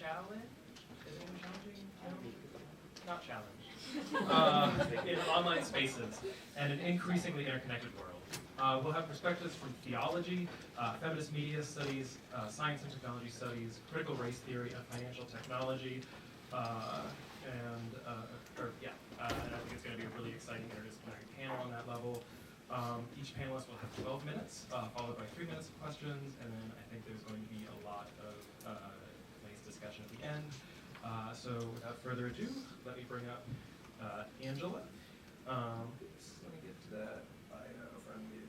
challenge? Is anyone challenging? No? Not challenge. In online spaces and an increasingly interconnected world. We'll have perspectives from theology, feminist media studies, science and technology studies, critical race theory, and financial technology. And I think it's going to be a really exciting interdisciplinary panel on that level. Each panelist will have 12 minutes, followed by 3 minutes of questions, and then I think there's going to be a lot of nice discussion at the end. So without further ado, let me bring up Angela. So let me get to that bio from you.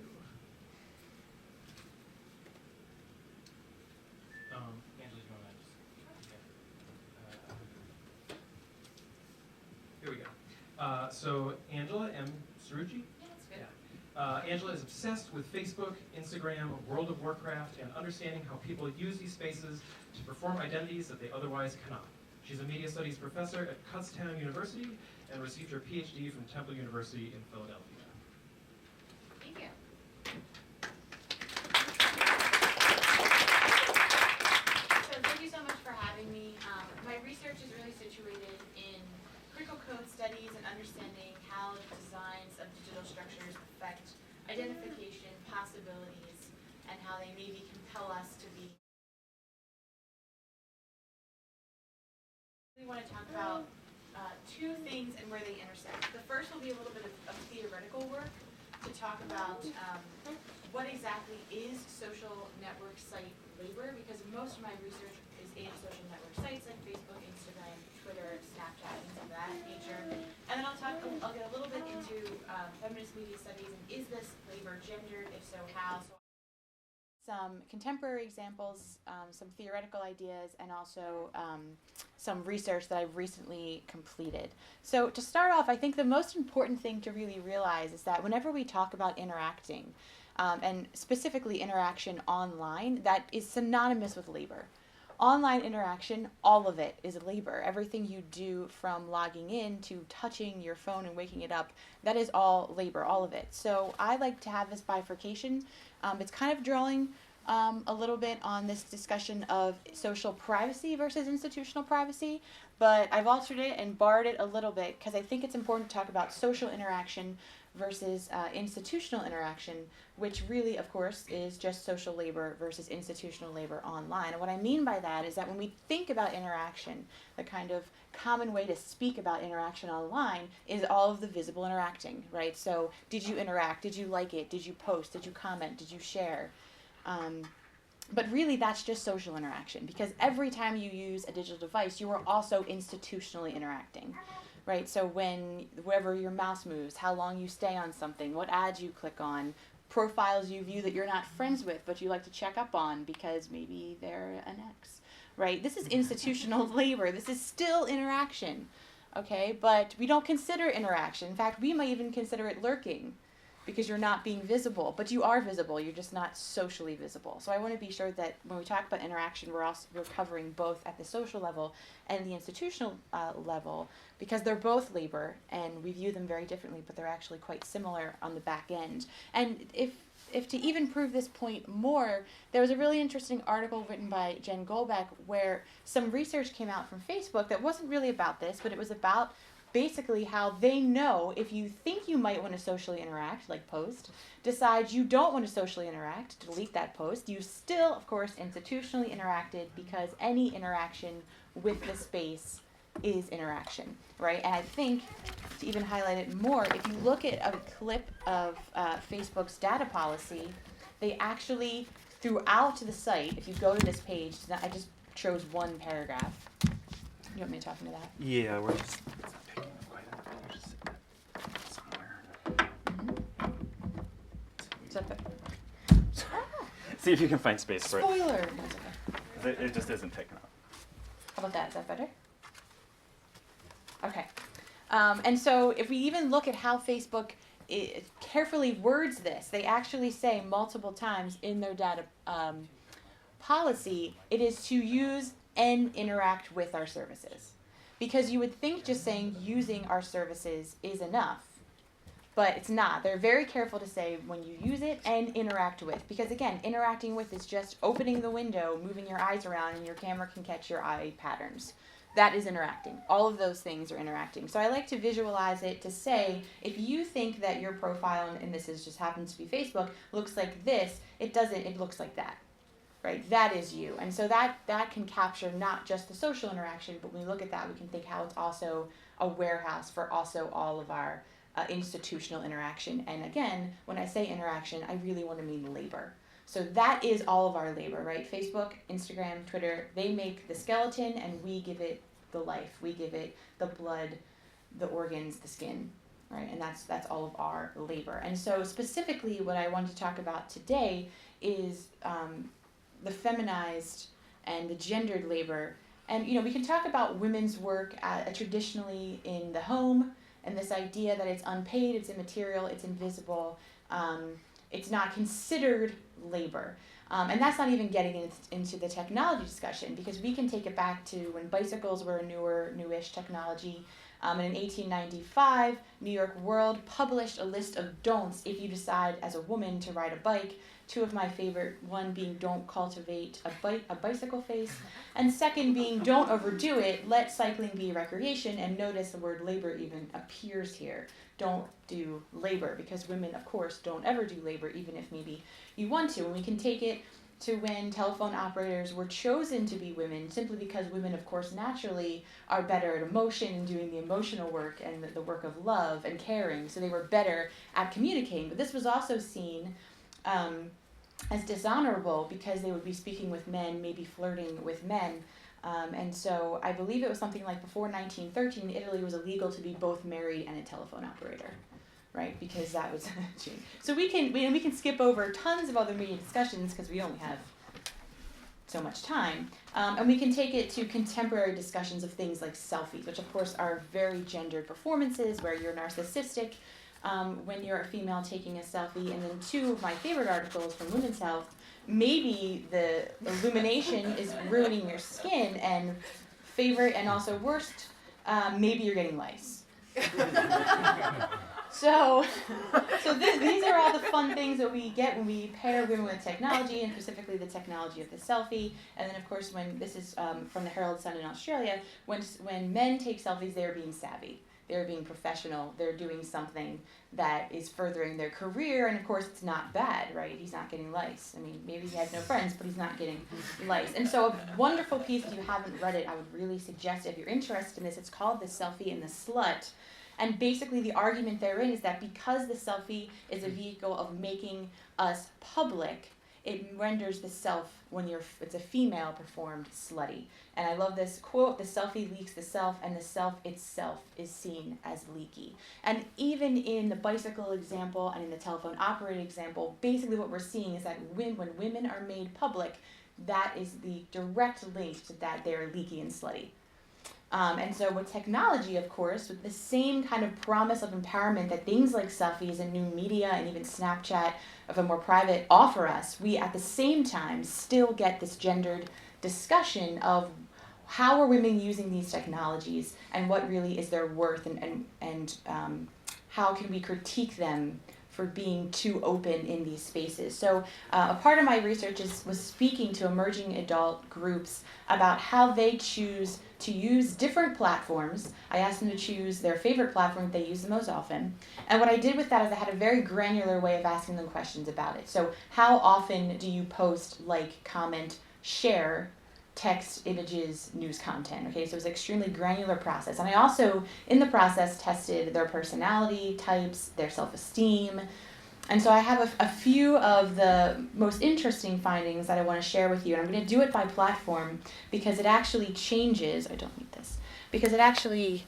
Angela, do you want to just... here we go. So Angela M. Sarucci? Yeah, that's good. Angela is obsessed with Facebook, Instagram, World of Warcraft, and understanding how people use these spaces to perform identities that they otherwise cannot. She's a media studies professor at Kutztown University and received her PhD from Temple University in Philadelphia. Thank you. So thank you so much for having me. My research is really situated in critical code studies and understanding how designs of digital structures affect identification, possibilities, and how they maybe compel us to be. We want to talk about two things and where they intersect. The first will be a little bit of theoretical work to talk about what exactly is social network site labor, because most of my research is in social network sites like Facebook, Instagram, Twitter, Snapchat, things of that nature. And then I'll get a little bit into feminist media studies and is this labor gendered? If so, how? So some contemporary examples, some theoretical ideas, and also some research that I've recently completed. So to start off, I think the most important thing to really realize is that whenever we talk about interacting, and specifically interaction online, that is synonymous with labor. Online interaction, all of it is labor. Everything you do from logging in to touching your phone and waking it up, that is all labor, all of it. So I like to have this bifurcation. It's kind of drawing a little bit on this discussion of social privacy versus institutional privacy, but I've altered it and barred it a little bit because I think it's important to talk about social interaction versus institutional interaction, which really, of course, is just social labor versus institutional labor online. And what I mean by that is that when we think about interaction, the kind of common way to speak about interaction online is all of the visible interacting, right? So did you interact? Did you like it? Did you post? Did you comment? Did you share? But really, that's just social interaction, because every time you use a digital device, you are also institutionally interacting. Right, so wherever your mouse moves, how long you stay on something, what ads you click on, profiles you view that you're not friends with but you like to check up on because maybe they're an ex, right? This is institutional labor. This is still interaction, okay? But we don't consider interaction. In fact, we might even consider it lurking because you're not being visible, but you are visible. You're just not socially visible. So I want to be sure that when we talk about interaction, we're covering both at the social level and the institutional level, because they're both labor and we view them very differently, but they're actually quite similar on the back end. And if to even prove this point more, there was a really interesting article written by Jen Goldbeck where some research came out from Facebook that wasn't really about this, but it was about basically how they know if you think you might want to socially interact, like post, decide you don't want to socially interact, delete that post, you still, of course, institutionally interacted, because any interaction with the space is interaction, right? And I think, to even highlight it more, if you look at a clip of Facebook's data policy, they actually, throughout the site, if you go to this page, I just chose one paragraph. You want me to talk into that? Yeah, we're just... See if you can find space for it. Spoiler! It just isn't taken up. How about that? Is that better? Okay. And so if we even look at how Facebook carefully words this, they actually say multiple times in their data policy, it is to use and interact with our services. Because you would think just saying using our services is enough. but it's not. They're very careful to say when you use it and interact with, because again, interacting with is just opening the window, moving your eyes around, and your camera can catch your eye patterns. That is interacting. All of those things are interacting. So I like to visualize it to say, if you think that your profile, and this is just happens to be Facebook, looks like this, it doesn't, it looks like that. Right? That is you. And so that can capture not just the social interaction, but when we look at that, we can think how it's also a warehouse for also all of our institutional interaction. And again, when I say interaction, I really want to mean labor. So that is all of our labor, right? Facebook, Instagram, Twitter, they make the skeleton and we give it the life. We give it the blood, the organs, the skin, right? And that's all of our labor. And so specifically what I want to talk about today is the feminized and the gendered labor. And, you know, we can talk about women's work traditionally in the home, and this idea that it's unpaid, it's immaterial, it's invisible, it's not considered labor. And that's not even getting into the technology discussion, because we can take it back to when bicycles were a newish technology. And in 1895, New York World published a list of don'ts if you decide as a woman to ride a bike. Two of my favorite, one being don't cultivate a bicycle face, and second being don't overdo it, let cycling be recreation, and notice the word labor even appears here. Don't do labor, because women, of course, don't ever do labor, even if maybe you want to. And we can take it to when telephone operators were chosen to be women, simply because women, of course, naturally are better at emotion and doing the emotional work and the work of love and caring, so they were better at communicating. But this was also seen as dishonorable, because they would be speaking with men, maybe flirting with men. And so I believe it was something like before 1913, Italy was illegal to be both married and a telephone operator, right? Because that was so we can skip over tons of other media discussions because we only have so much time, and we can take it to contemporary discussions of things like selfies, which of course are very gendered performances where you're narcissistic when you're a female taking a selfie. And then two of my favorite articles from Women's Health, maybe the illumination is ruining your skin, and favorite and also worst, maybe you're getting lice. So these are all the fun things that we get when we pair women with technology, and specifically the technology of the selfie. And then, of course, when this is from the Herald Sun in Australia, when men take selfies, they're being savvy. They're being professional. They're doing something that is furthering their career. And, of course, it's not bad, right? He's not getting lice. I mean, maybe he has no friends, but he's not getting lice. And so a wonderful piece, if you haven't read it, I would really suggest, if you're interested in this, it's called The Selfie and the Slut. And basically the argument therein is that because the selfie is a vehicle of making us public, it renders the self, when it's a female, performed slutty. And I love this quote, the selfie leaks the self, and the self itself is seen as leaky. And even in the bicycle example and in the telephone operator example, basically what we're seeing is that when women are made public, that is the direct link to that they're leaky and slutty. And so with technology, of course, with the same kind of promise of empowerment that things like selfies and new media and even Snapchat of a more private offer us, we at the same time still get this gendered discussion of how are women using these technologies and what really is their worth, and how can we critique them for being too open in these spaces. So a part of my research was speaking to emerging adult groups about how they choose to use different platforms. I asked them to choose their favorite platform that they use the most often. And what I did with that is I had a very granular way of asking them questions about it. So how often do you post, like, comment, share text, images, news content? Okay, so it was an extremely granular process. And I also, in the process, tested their personality types, their self-esteem. And so I have a few of the most interesting findings that I want to share with you. And I'm going to do it by platform because it actually changes. I don't need this. Because it actually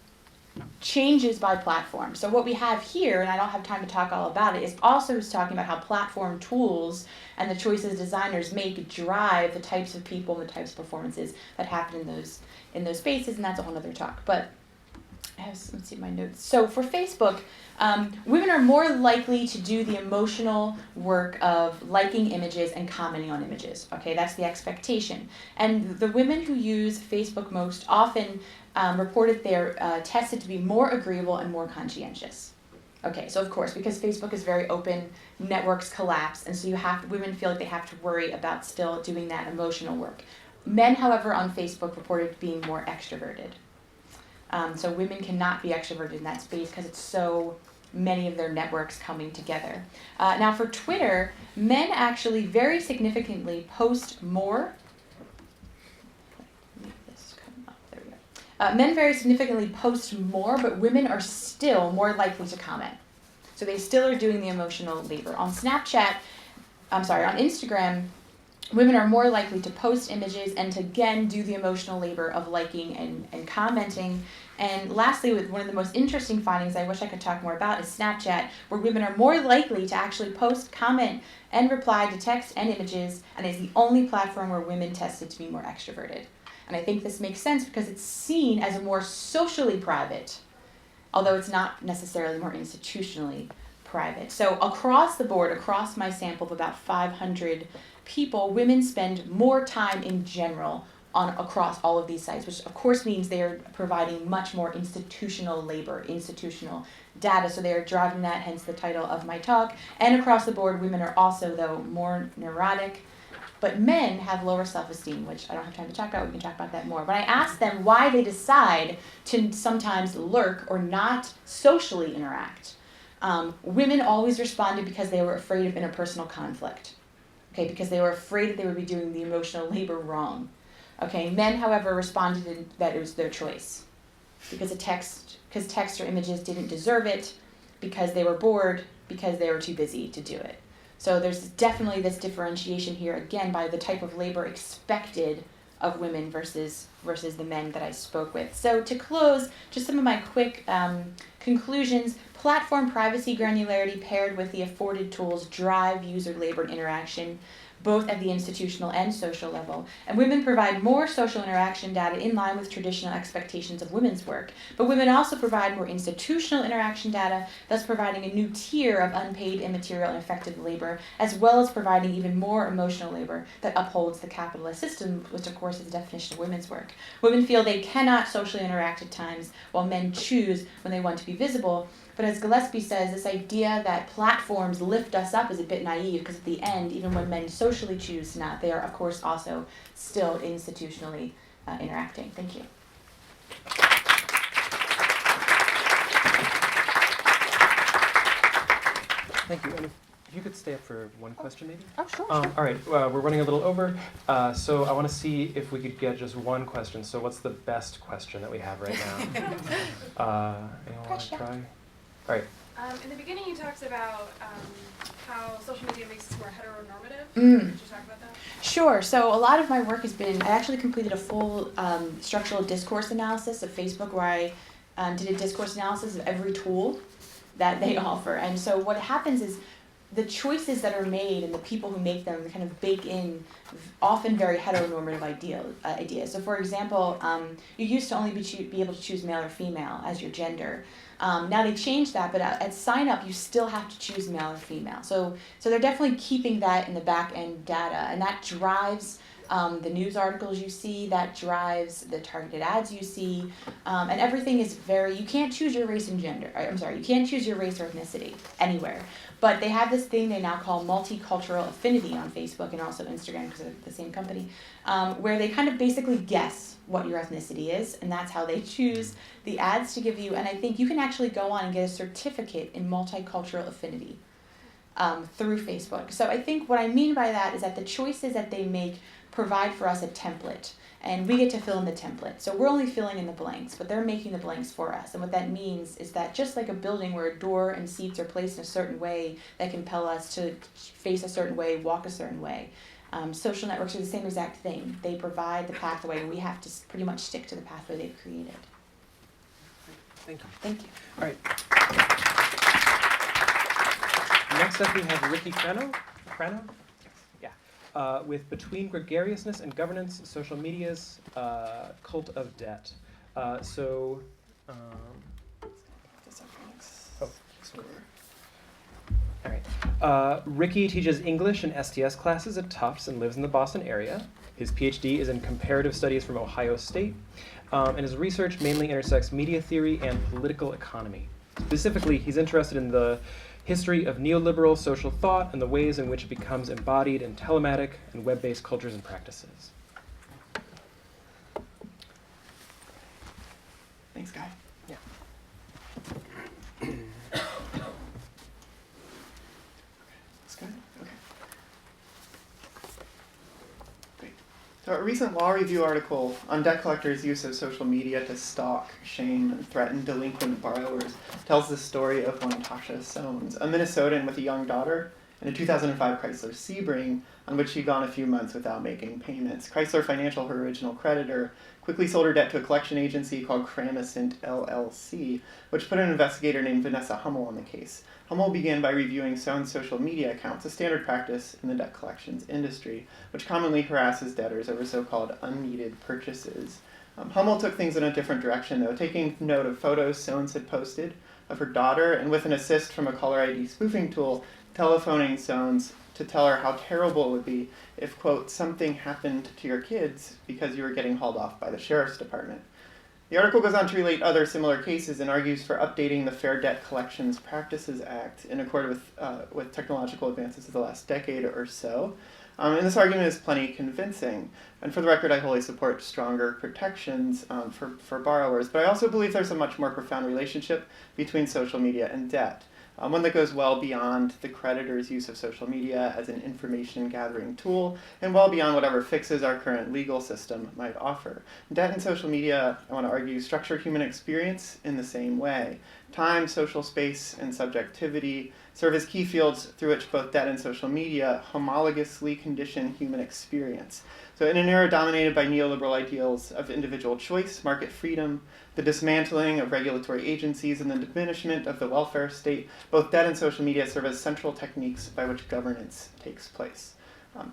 changes by platform. So what we have here, and I don't have time to talk all about it, is also talking about how platform tools and the choices designers make drive the types of people and the types of performances that happen in those spaces, and that's a whole other talk. But let's see my notes. So for Facebook, women are more likely to do the emotional work of liking images and commenting on images. Okay, that's the expectation. And the women who use Facebook most often reported they're tested to be more agreeable and more conscientious. Okay, so of course, because Facebook is very open, networks collapse, and so women feel like they have to worry about still doing that emotional work. Men, however, on Facebook reported being more extroverted. So women cannot be extroverted in that space because it's so many of their networks coming together. Now for Twitter, men actually very significantly post more. Men very significantly post more, but women are still more likely to comment. So they still are doing the emotional labor. On Instagram, women are more likely to post images and to again do the emotional labor of liking and commenting. And lastly, with one of the most interesting findings I wish I could talk more about is Snapchat, where women are more likely to actually post, comment, and reply to text and images, and is the only platform where women tested to be more extroverted. And I think this makes sense because it's seen as a more socially private, although it's not necessarily more institutionally private. So across the board, across my sample of about 500 people, women spend more time in general across all of these sites, which of course means they are providing much more institutional labor, institutional data. So they are driving that, hence the title of my talk. And across the board, women are also, though, more neurotic. But men have lower self-esteem, which I don't have time to talk about. We can talk about that more. But I asked them why they decide to sometimes lurk or not socially interact. Women always responded because they were afraid of interpersonal conflict. Okay, because they were afraid that they would be doing the emotional labor wrong. Okay, men, however, responded that it was their choice. Because text or images didn't deserve it, because they were bored, because they were too busy to do it. So there's definitely this differentiation here, again, by the type of labor expected of women versus the men that I spoke with. So to close, just some of my quick conclusions. Platform privacy granularity paired with the afforded tools drive user labor and interaction, both at the institutional and social level. And women provide more social interaction data in line with traditional expectations of women's work. But women also provide more institutional interaction data, thus providing a new tier of unpaid, immaterial, and effective labor, as well as providing even more emotional labor that upholds the capitalist system, which of course is the definition of women's work. Women feel they cannot socially interact at times, while men choose when they want to be visible. But as Gillespie says, this idea that platforms lift us up is a bit naive, because at the end, even when men socially choose not, they are, of course, also still institutionally interacting. Thank you. Thank you. And if you could stay up for one question, maybe? Oh, sure. All right, we're running a little over, so I want to see if we could get just one question. So what's the best question that we have right now? Anyone want to try? All right. In the beginning, you talked about how social media makes us more heteronormative. Could you talk about that? Sure. So a lot of my work has been, I actually completed a full structural discourse analysis of Facebook, where I did a discourse analysis of every tool that they offer. And so what happens is the choices that are made and the people who make them kind of bake in often very heteronormative ideas. So for example, you used to only be able to choose male or female as your gender. Now they changed that, but at sign up you still have to choose male or female. So they're definitely keeping that in the back end data, and that drives the news articles you see, that drives the targeted ads you see, and everything is you can't choose your race and gender. You can't choose your race or ethnicity anywhere. But they have this thing they now call multicultural affinity on Facebook and also Instagram, because they're the same company, where they kind of basically guess what your ethnicity is, and that's how they choose the ads to give you. And I think you can actually go on and get a certificate in multicultural affinity through Facebook. So I think what I mean by that is that the choices that they make provide for us a template, and we get to fill in the template. So we're only filling in the blanks, but they're making the blanks for us. And what that means is that just like a building where a door and seats are placed in a certain way that compel us to face a certain way, walk a certain way, social networks are the same exact thing. They provide the pathway, and we have to pretty much stick to the pathway they've created. Thank you. Thank you. All right. Next up, we have Ricky Crano. Yeah. With Between Gregariousness and Governance, Social Media's Cult of Debt. All right. Ricky teaches English and STS classes at Tufts and lives in the Boston area. His PhD is in comparative studies from Ohio State, and his research mainly intersects media theory and political economy. Specifically, he's interested in the history of neoliberal social thought and the ways in which it becomes embodied in telematic and web-based cultures and practices. Thanks, Guy. Yeah. That's good? Okay. Great. So a recent law review article on debt collectors' use of social media to stalk, shame, and threaten delinquent borrowers tells the story of one Tasha Soanes, a Minnesotan with a young daughter and a 2005 Chrysler Sebring on which she'd gone a few months without making payments. Chrysler Financial, her original creditor, quickly sold her debt to a collection agency called Cramicent LLC, which put an investigator named Vanessa Hummel on the case. Hummel began by reviewing Soane's social media accounts, a standard practice in the debt collections industry, which commonly harasses debtors over so-called unneeded purchases. Hummel took things in a different direction, though, taking note of photos Soanes had posted of her daughter, and with an assist from a caller ID spoofing tool, telephoning Soanes to tell her how terrible it would be if, quote, something happened to your kids because you were getting hauled off by the sheriff's department. The article goes on to relate other similar cases and argues for updating the Fair Debt Collections Practices Act in accord with technological advances of the last decade or so. And this argument is plenty convincing. And for the record, I wholly support stronger protections for borrowers. But I also believe there's a much more profound relationship between social media and debt. One that goes well beyond the creditor's use of social media as an information gathering tool, and well beyond whatever fixes our current legal system might offer. Debt and social media, I want to argue, structure human experience in the same way. Time, social space, and subjectivity serve as key fields through which both debt and social media homologously condition human experience. So in an era dominated by neoliberal ideals of individual choice, market freedom, the dismantling of regulatory agencies, and the diminishment of the welfare state, both debt and social media serve as central techniques by which governance takes place.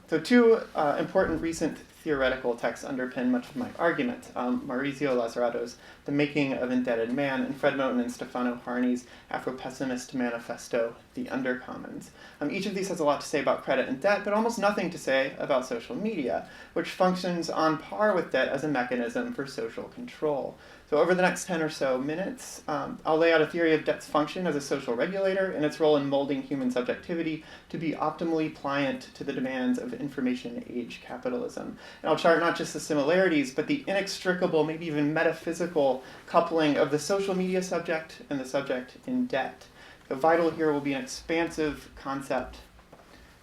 So two important recent theoretical texts underpin much of my argument. Maurizio Lazzarato's The Making of Indebted Man, and Fred Moten and Stefano Harney's Afro-Pessimist Manifesto, The Undercommons. Each of these has a lot to say about credit and debt, but almost nothing to say about social media, which functions on par with debt as a mechanism for social control. So over the next 10 or so minutes, I'll lay out a theory of debt's function as a social regulator and its role in molding human subjectivity to be optimally pliant to the demands of information age capitalism. And I'll chart not just the similarities, but the inextricable, maybe even metaphysical coupling of the social media subject and the subject in debt. The vital here will be an expansive concept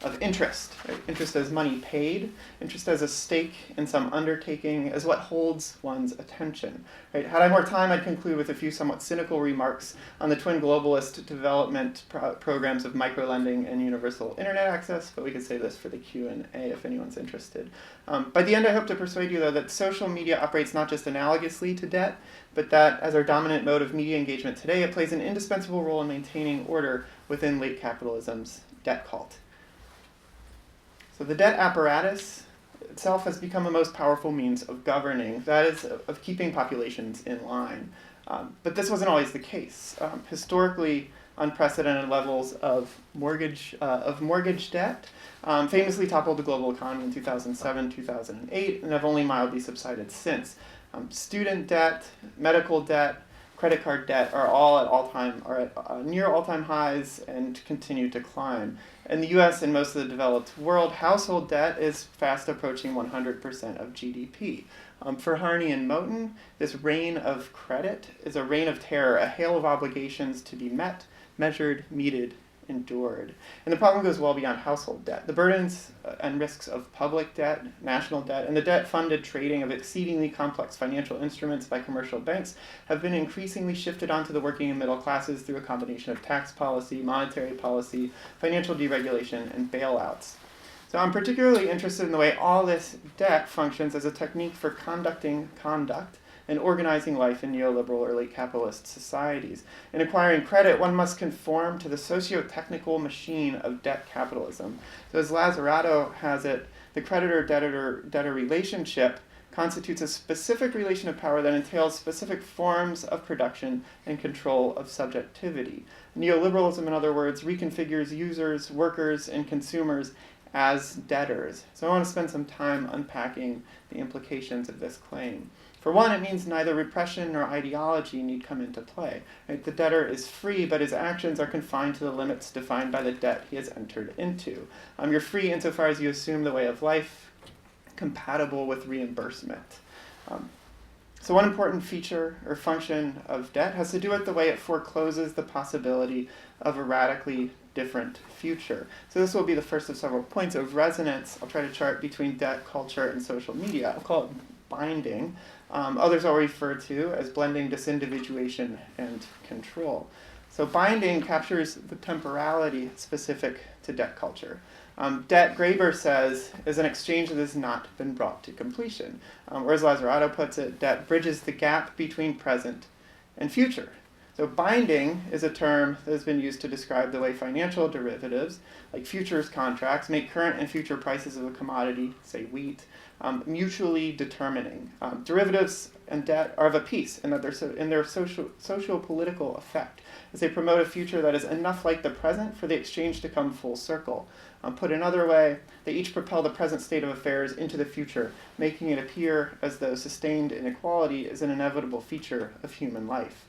of interest. Right? Interest as money paid, interest as a stake in some undertaking, as what holds one's attention. Right? Had I more time, I'd conclude with a few somewhat cynical remarks on the twin globalist development programs of microlending and universal internet access, but we could save this for the Q&A if anyone's interested. By the end, I hope to persuade you, though, that social media operates not just analogously to debt, but that as our dominant mode of media engagement today, it plays an indispensable role in maintaining order within late capitalism's debt cult. So the debt apparatus itself has become the most powerful means of governing, that is, of keeping populations in line. But this wasn't always the case. Historically, unprecedented levels of mortgage debt famously toppled the global economy in 2007, 2008, and have only mildly subsided since. Student debt, medical debt, credit card debt are all at near all-time highs and continue to climb. In the U.S. and most of the developed world, household debt is fast approaching 100% of GDP. For Harney and Moten, this reign of credit is a reign of terror, a hail of obligations to be met, measured, meted, endured. And the problem goes well beyond household debt. The burdens and risks of public debt, national debt, and the debt-funded trading of exceedingly complex financial instruments by commercial banks have been increasingly shifted onto the working and middle classes through a combination of tax policy, monetary policy, financial deregulation, and bailouts. So I'm particularly interested in the way all this debt functions as a technique for conducting conduct and organizing life in neoliberal or late capitalist societies. In acquiring credit, one must conform to the socio-technical machine of debt capitalism. So as Lazzarato has it, the creditor-debtor relationship constitutes a specific relation of power that entails specific forms of production and control of subjectivity. Neoliberalism, in other words, reconfigures users, workers, and consumers as debtors. So I want to spend some time unpacking the implications of this claim. For one, it means neither repression nor ideology need come into play. Right? The debtor is free, but his actions are confined to the limits defined by the debt he has entered into. You're free insofar as you assume the way of life compatible with reimbursement. So one important feature or function of debt has to do with the way it forecloses the possibility of a radically different future. So this will be the first of several points of resonance. I'll try to chart between debt, culture, and social media. I'll call it binding. Others I'll refer to as blending disindividuation and control. So binding captures the temporality specific to debt culture. Debt, Graeber says, is an exchange that has not been brought to completion. Or as Lazzarato puts it, debt bridges the gap between present and future. So binding is a term that has been used to describe the way financial derivatives, like futures contracts, make current and future prices of a commodity, say wheat, mutually determining. Derivatives and debt are of a piece in that in their socio-political effect, as they promote a future that is enough like the present for the exchange to come full circle. Put another way, they each propel the present state of affairs into the future, making it appear as though sustained inequality is an inevitable feature of human life.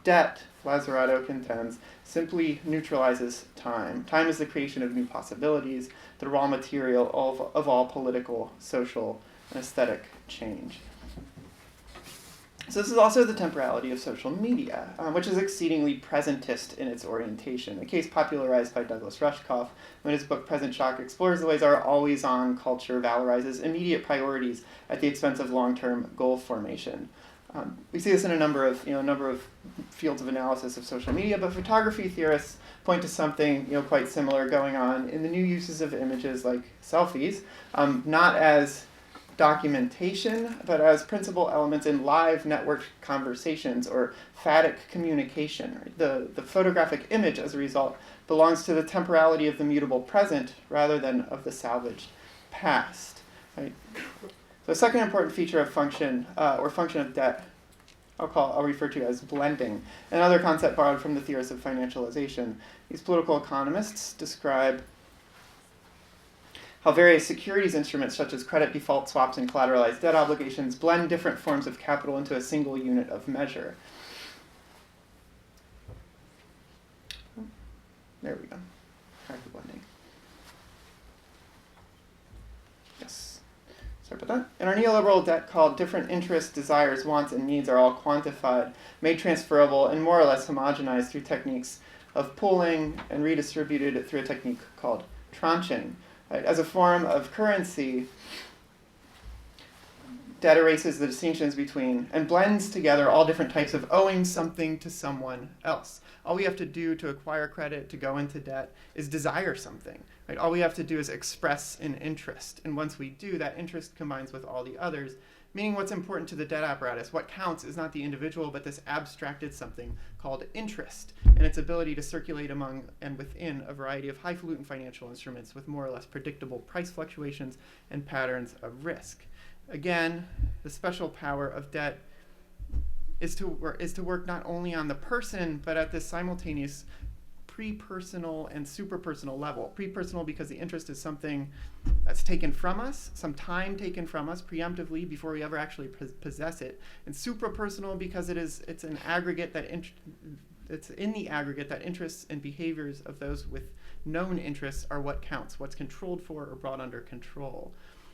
Debt, Lazzarato contends, simply neutralizes time. Time is the creation of new possibilities, the raw material of all political, social, and aesthetic change. So this is also the temporality of social media, which is exceedingly presentist in its orientation, a case popularized by Douglas Rushkoff when his book Present Shock explores the ways our always-on culture valorizes immediate priorities at the expense of long-term goal formation. We see this in a number of fields of analysis of social media, but photography theorists point to something quite similar going on in the new uses of images like selfies, not as documentation, but as principal elements in live networked conversations or phatic communication. Right? The photographic image, as a result, belongs to the temporality of the mutable present rather than of the salvaged past. Right? So a second important feature of function of debt, I'll refer to as blending, another concept borrowed from the theorists of financialization. These political economists describe how various securities instruments such as credit default swaps and collateralized debt obligations blend different forms of capital into a single unit of measure. There we go. Active blending. Yes. Sorry about that. In our neoliberal debt called different interests, desires, wants, and needs are all quantified, made transferable, and more or less homogenized through techniques of pooling and redistributed through a technique called tranching. Right? As a form of currency, debt erases the distinctions between and blends together all different types of owing something to someone else. All we have to do to acquire credit, to go into debt, is desire something. Right? All we have to do is express an interest. And once we do, that interest combines with all the others, meaning what's important to the debt apparatus, what counts is not the individual, but this abstracted something called interest, and its ability to circulate among and within a variety of highfalutin financial instruments with more or less predictable price fluctuations and patterns of risk. Again, the special power of debt is to work not only on the person, but at this simultaneous pre-personal and super-personal level. Pre-personal because the interest is something that's taken from us, some time taken from us preemptively before we ever actually possess it. And super-personal because it's an aggregate it's in the aggregate that interests and behaviors of those with known interests are what counts, what's controlled for or brought under control.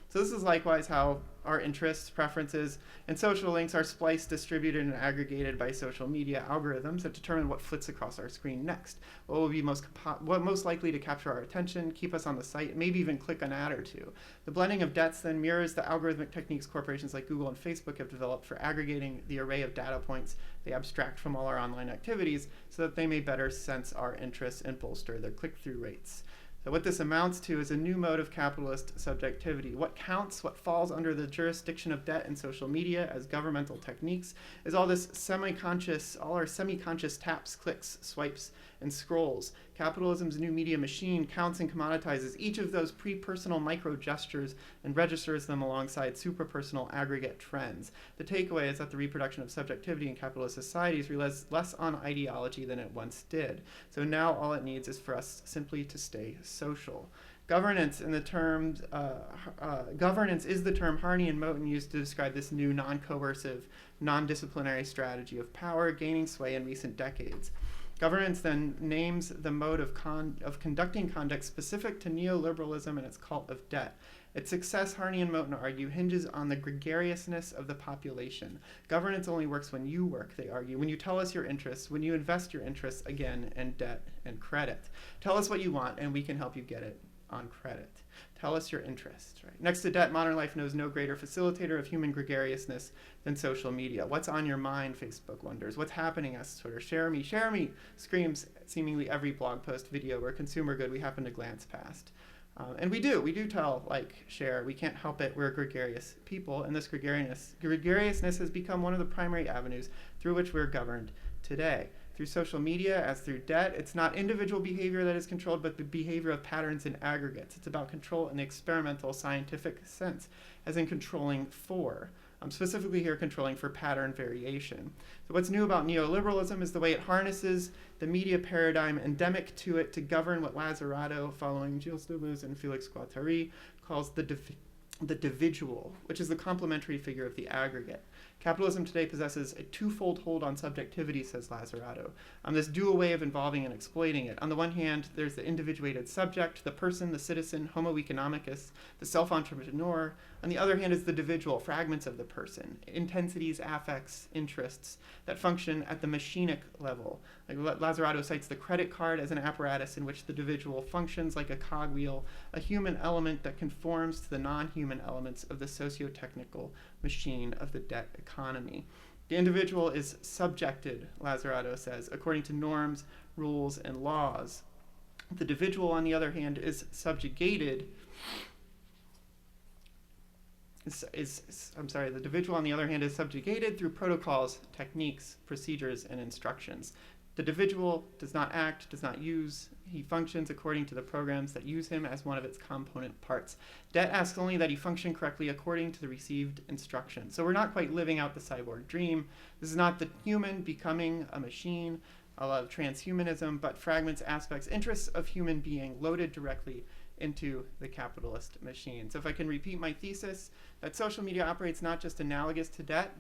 So this is likewise how our interests, preferences, and social links are spliced, distributed, and aggregated by social media algorithms that determine what flits across our screen next, what will be most likely to capture our attention, keep us on the site, maybe even click an ad or two. The blending of debts then mirrors the algorithmic techniques corporations like Google and Facebook have developed for aggregating the array of data points they abstract from all our online activities so that they may better sense our interests and bolster their click-through rates. So what this amounts to is a new mode of capitalist subjectivity. What counts, what falls under the jurisdiction of debt and social media as governmental techniques is all our semi-conscious taps, clicks, swipes, and scrolls. Capitalism's new media machine counts and commoditizes each of those pre-personal micro-gestures and registers them alongside super-personal aggregate trends. The takeaway is that the reproduction of subjectivity in capitalist societies relies less on ideology than it once did. So now all it needs is for us simply to stay social. Governance in the terms governance is the term Harney and Moten used to describe this new non-coercive, non-disciplinary strategy of power gaining sway in recent decades. Governance then names the mode of conducting conduct specific to neoliberalism and its cult of debt. Its success, Harney and Moten argue, hinges on the gregariousness of the population. Governance only works when you work, they argue, when you tell us your interests, when you invest your interests, again, in debt and credit. Tell us what you want, and we can help you get it on credit. Tell us your interests, right? Next to debt, modern life knows no greater facilitator of human gregariousness than social media. What's on your mind, Facebook wonders. What's happening, asks Twitter. Share me, screams seemingly every blog post, video, or consumer good we happen to glance past. And we do tell, like, share. We can't help it. We're gregarious people, and this gregariousness has become one of the primary avenues through which we're governed today. Through social media, as through debt, it's not individual behavior that is controlled, but the behavior of patterns in aggregates. It's about control in the experimental scientific sense, as in controlling for. Specifically here, controlling for pattern variation. So what's new about neoliberalism is the way it harnesses the media paradigm endemic to it to govern what Lazzarato, following Gilles Deleuze and Félix Guattari, calls the dividual, which is the complementary figure of the aggregate. Capitalism today possesses a twofold hold on subjectivity, says Lazzarato. This dual way of involving and exploiting it. On the one hand, there's the individuated subject, the person, the citizen, homo economicus, the self-entrepreneur. On the other hand is the individual, fragments of the person, intensities, affects, interests that function at the machinic level. Like Lazzarato cites the credit card as an apparatus in which the individual functions like a cogwheel, a human element that conforms to the non-human elements of the socio-technical machine of the debt economy. The individual is subjected, Lazzarato says, according to norms, rules, and laws. The individual, on the other hand, is subjugated. The individual, on the other hand, is subjugated through protocols, techniques, procedures, and instructions. The individual does not act, does not use. He functions according to the programs that use him as one of its component parts. Debt asks only that he function correctly according to the received instructions. So we're not quite living out the cyborg dream. This is not the human becoming a machine, a lot of transhumanism, but fragments, aspects, interests of human being loaded directly into the capitalist machine. So if I can repeat my thesis, that social media operates not just analogous to debt,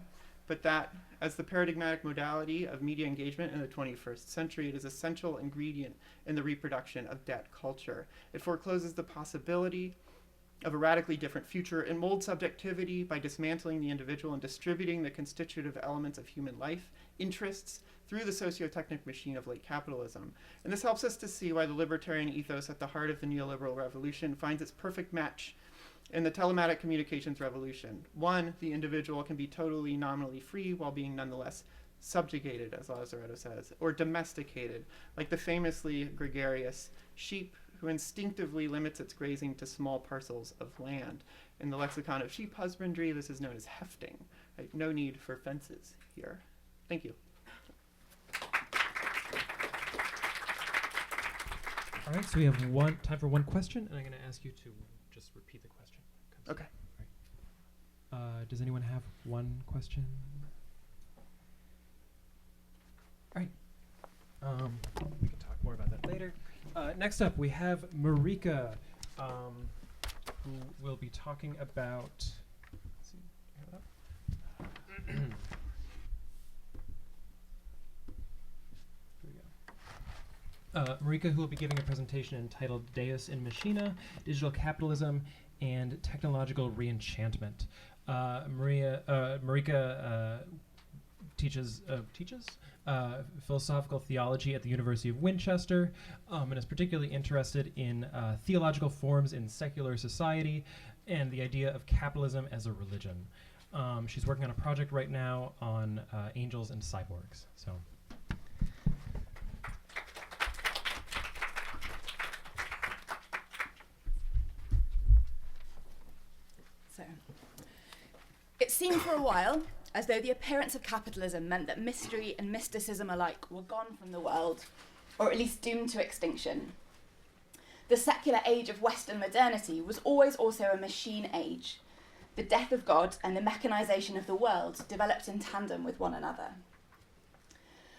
but that as the paradigmatic modality of media engagement in the 21st century, it is an essential ingredient in the reproduction of debt culture. It forecloses the possibility of a radically different future and molds subjectivity by dismantling the individual and distributing the constitutive elements of human life, interests, through the socio-technic machine of late capitalism. And this helps us to see why the libertarian ethos at the heart of the neoliberal revolution finds its perfect match in the telematic communications revolution. One, the individual can be totally nominally free while being nonetheless subjugated, as Lazzarato says, or domesticated, like the famously gregarious sheep who instinctively limits its grazing to small parcels of land. In the lexicon of sheep husbandry, this is known as hefting. Right? No need for fences here. Thank you. All right, so we have time for one question, and I'm going to ask you to just repeat the question. Okay. All right. Does anyone have one question? All right. We can talk more about that later. Next up, we have Marika, who will be talking about. Let's see, here we go. Marika, who will be giving a presentation entitled Deus in Machina, Digital Capitalism and Technological Reenchantment. Marika teaches philosophical theology at the University of Winchester, and is particularly interested in theological forms in secular society and the idea of capitalism as a religion. She's working on a project right now on angels and cyborgs. So. It seemed for a while as though the appearance of capitalism meant that mystery and mysticism alike were gone from the world, or at least doomed to extinction. The secular age of Western modernity was always also a machine age. The death of God and the mechanization of the world developed in tandem with one another.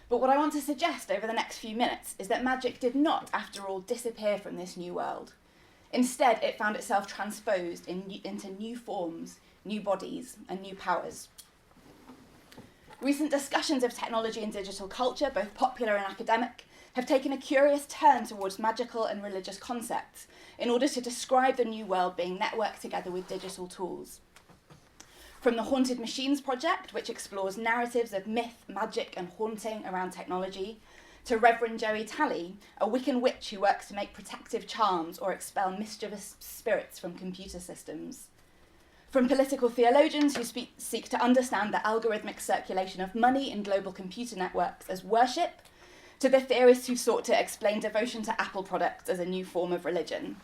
But what I want to suggest over the next few minutes is that magic did not, after all, disappear from this new world. Instead, it found itself transposed into new forms, new bodies, and new powers. Recent discussions of technology and digital culture, both popular and academic, have taken a curious turn towards magical and religious concepts in order to describe the new world being networked together with digital tools. From the Haunted Machines project, which explores narratives of myth, magic, and haunting around technology, to Reverend Joey Talley, a Wiccan witch who works to make protective charms or expel mischievous spirits from computer systems. From political theologians who seek to understand the algorithmic circulation of money in global computer networks as worship, to the theorists who sought to explain devotion to Apple products as a new form of religion.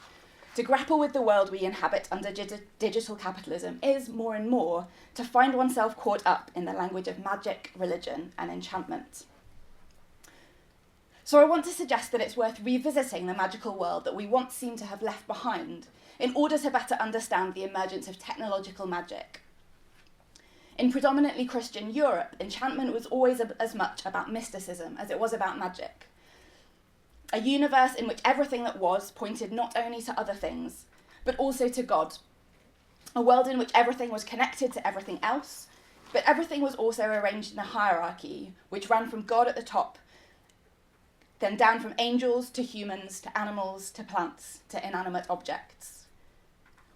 To grapple with the world we inhabit under digital capitalism is, more and more, to find oneself caught up in the language of magic, religion, and enchantment. So I want to suggest that it's worth revisiting the magical world that we once seemed to have left behind in order to better understand the emergence of technological magic. In predominantly Christian Europe, enchantment was always as much about mysticism as it was about magic. A universe in which everything that was pointed not only to other things, but also to God. A world in which everything was connected to everything else, but everything was also arranged in a hierarchy, which ran from God at the top, then down from angels to humans, to animals, to plants, to inanimate objects.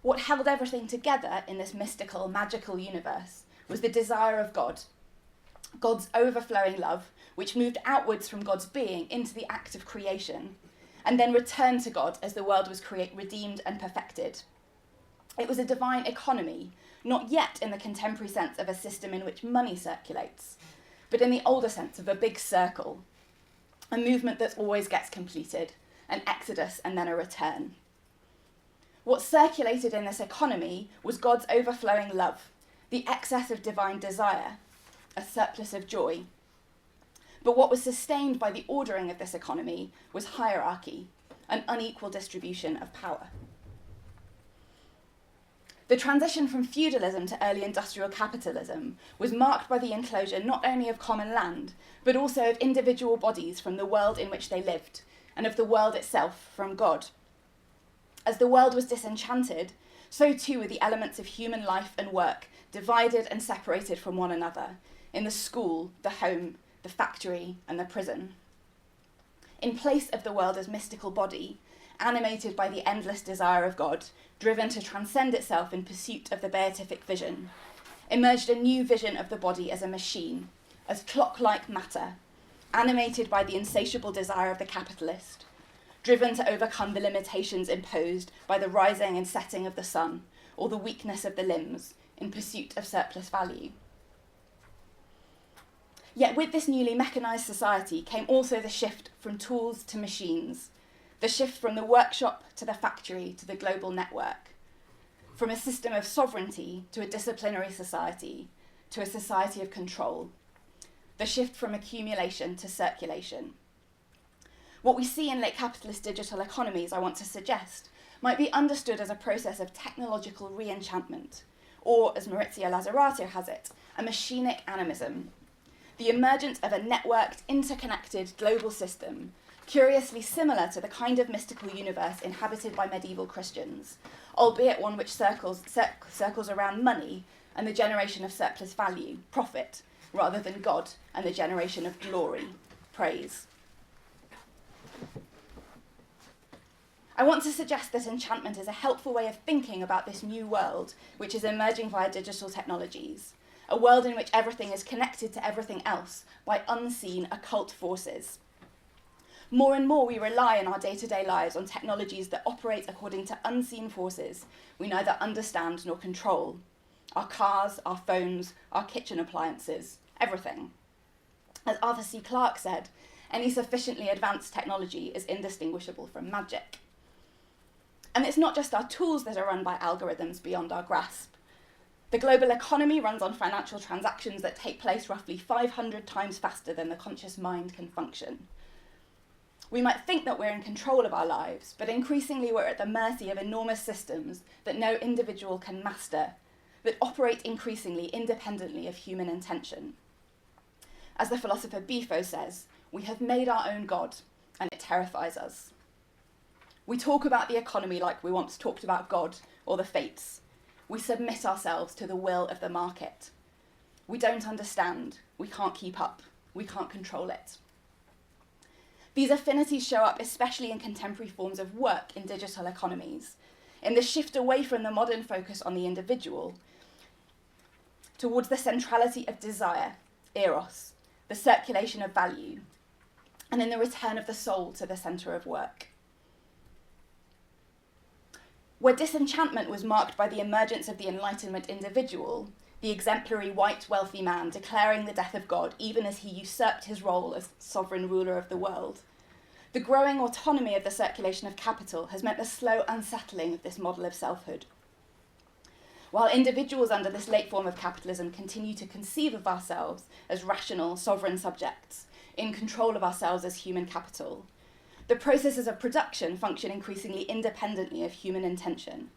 What held everything together in this mystical, magical universe was the desire of God, God's overflowing love, which moved outwards from God's being into the act of creation, and then returned to God as the world was redeemed and perfected. It was a divine economy, not yet in the contemporary sense of a system in which money circulates, but in the older sense of a big circle, a movement that always gets completed, an exodus and then a return. What circulated in this economy was God's overflowing love, the excess of divine desire, a surplus of joy. But what was sustained by the ordering of this economy was hierarchy, an unequal distribution of power. The transition from feudalism to early industrial capitalism was marked by the enclosure not only of common land, but also of individual bodies from the world in which they lived, and of the world itself from God. As the world was disenchanted, so too were the elements of human life and work divided and separated from one another, in the school, the home, the factory, and the prison. In place of the world as mystical body, animated by the endless desire of God, driven to transcend itself in pursuit of the beatific vision, emerged a new vision of the body as a machine, as clock-like matter, animated by the insatiable desire of the capitalist, driven to overcome the limitations imposed by the rising and setting of the sun, or the weakness of the limbs, in pursuit of surplus value. Yet with this newly mechanised society came also the shift from tools to machines, the shift from the workshop to the factory to the global network, from a system of sovereignty to a disciplinary society, to a society of control, the shift from accumulation to circulation. What we see in late capitalist digital economies, I want to suggest, might be understood as a process of technological re-enchantment, or, as Maurizio Lazzarato has it, a machinic animism, the emergence of a networked, interconnected global system, curiously similar to the kind of mystical universe inhabited by medieval Christians, albeit one which circles around money and the generation of surplus value, profit, rather than God and the generation of glory, praise. I want to suggest that enchantment is a helpful way of thinking about this new world, which is emerging via digital technologies, a world in which everything is connected to everything else by unseen occult forces. More and more we rely in our day-to-day lives on technologies that operate according to unseen forces we neither understand nor control. Our cars, our phones, our kitchen appliances, everything. As Arthur C. Clarke said, any sufficiently advanced technology is indistinguishable from magic. And it's not just our tools that are run by algorithms beyond our grasp. The global economy runs on financial transactions that take place roughly 500 times faster than the conscious mind can function. We might think that we're in control of our lives, but increasingly we're at the mercy of enormous systems that no individual can master, that operate increasingly independently of human intention. As the philosopher Bifo says, we have made our own God, and it terrifies us. We talk about the economy like we once talked about God or the fates. We submit ourselves to the will of the market. We don't understand. We can't keep up. We can't control it. These affinities show up especially in contemporary forms of work in digital economies, in the shift away from the modern focus on the individual towards the centrality of desire, eros, the circulation of value, and in the return of the soul to the centre of work. Where disenchantment was marked by the emergence of the Enlightenment individual, the exemplary white wealthy man declaring the death of God even as he usurped his role as sovereign ruler of the world, the growing autonomy of the circulation of capital has meant the slow unsettling of this model of selfhood. While individuals under this late form of capitalism continue to conceive of ourselves as rational, sovereign subjects, in control of ourselves as human capital, the processes of production function increasingly independently of human intention,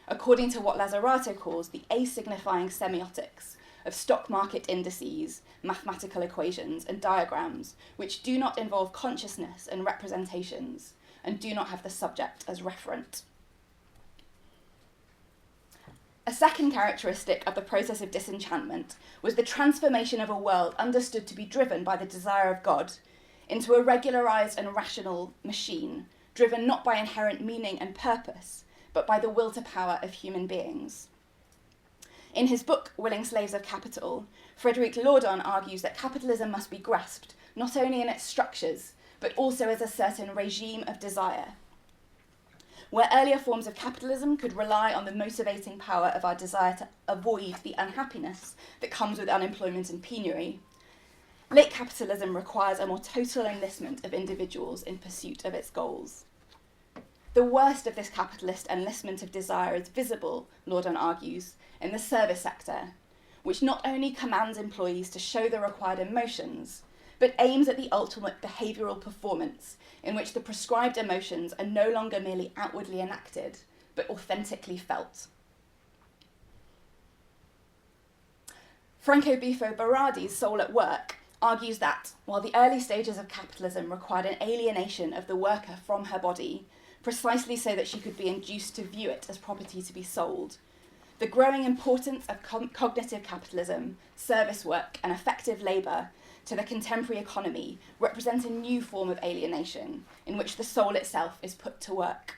according to what Lazzarato calls the asignifying semiotics of stock market indices, mathematical equations, and diagrams, which do not involve consciousness and representations, and do not have the subject as referent. A second characteristic of the process of disenchantment was the transformation of a world understood to be driven by the desire of God into a regularized and rational machine, driven not by inherent meaning and purpose, but by the will to power of human beings. In his book, Willing Slaves of Capital, Frederic Laudon argues that capitalism must be grasped not only in its structures, but also as a certain regime of desire. Where earlier forms of capitalism could rely on the motivating power of our desire to avoid the unhappiness that comes with unemployment and penury, late capitalism requires a more total enlistment of individuals in pursuit of its goals. The worst of this capitalist enlistment of desire is visible, Laudon argues, in the service sector, which not only commands employees to show the required emotions, but aims at the ultimate behavioural performance in which the prescribed emotions are no longer merely outwardly enacted, but authentically felt. Franco Bifo Berardi's Soul at Work argues that, while the early stages of capitalism required an alienation of the worker from her body, precisely so that she could be induced to view it as property to be sold, the growing importance of cognitive capitalism, service work, and effective labour to the contemporary economy represent a new form of alienation in which the soul itself is put to work.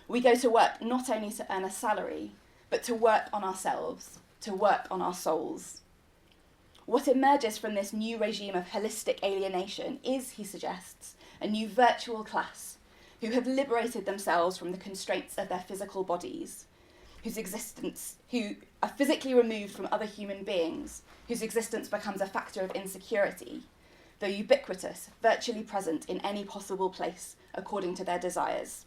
We go to work not only to earn a salary, but to work on ourselves, to work on our souls. What emerges from this new regime of holistic alienation is, he suggests, a new virtual class who have liberated themselves from the constraints of their physical bodies, who are physically removed from other human beings, whose existence becomes a factor of insecurity, though ubiquitous, virtually present in any possible place, according to their desires.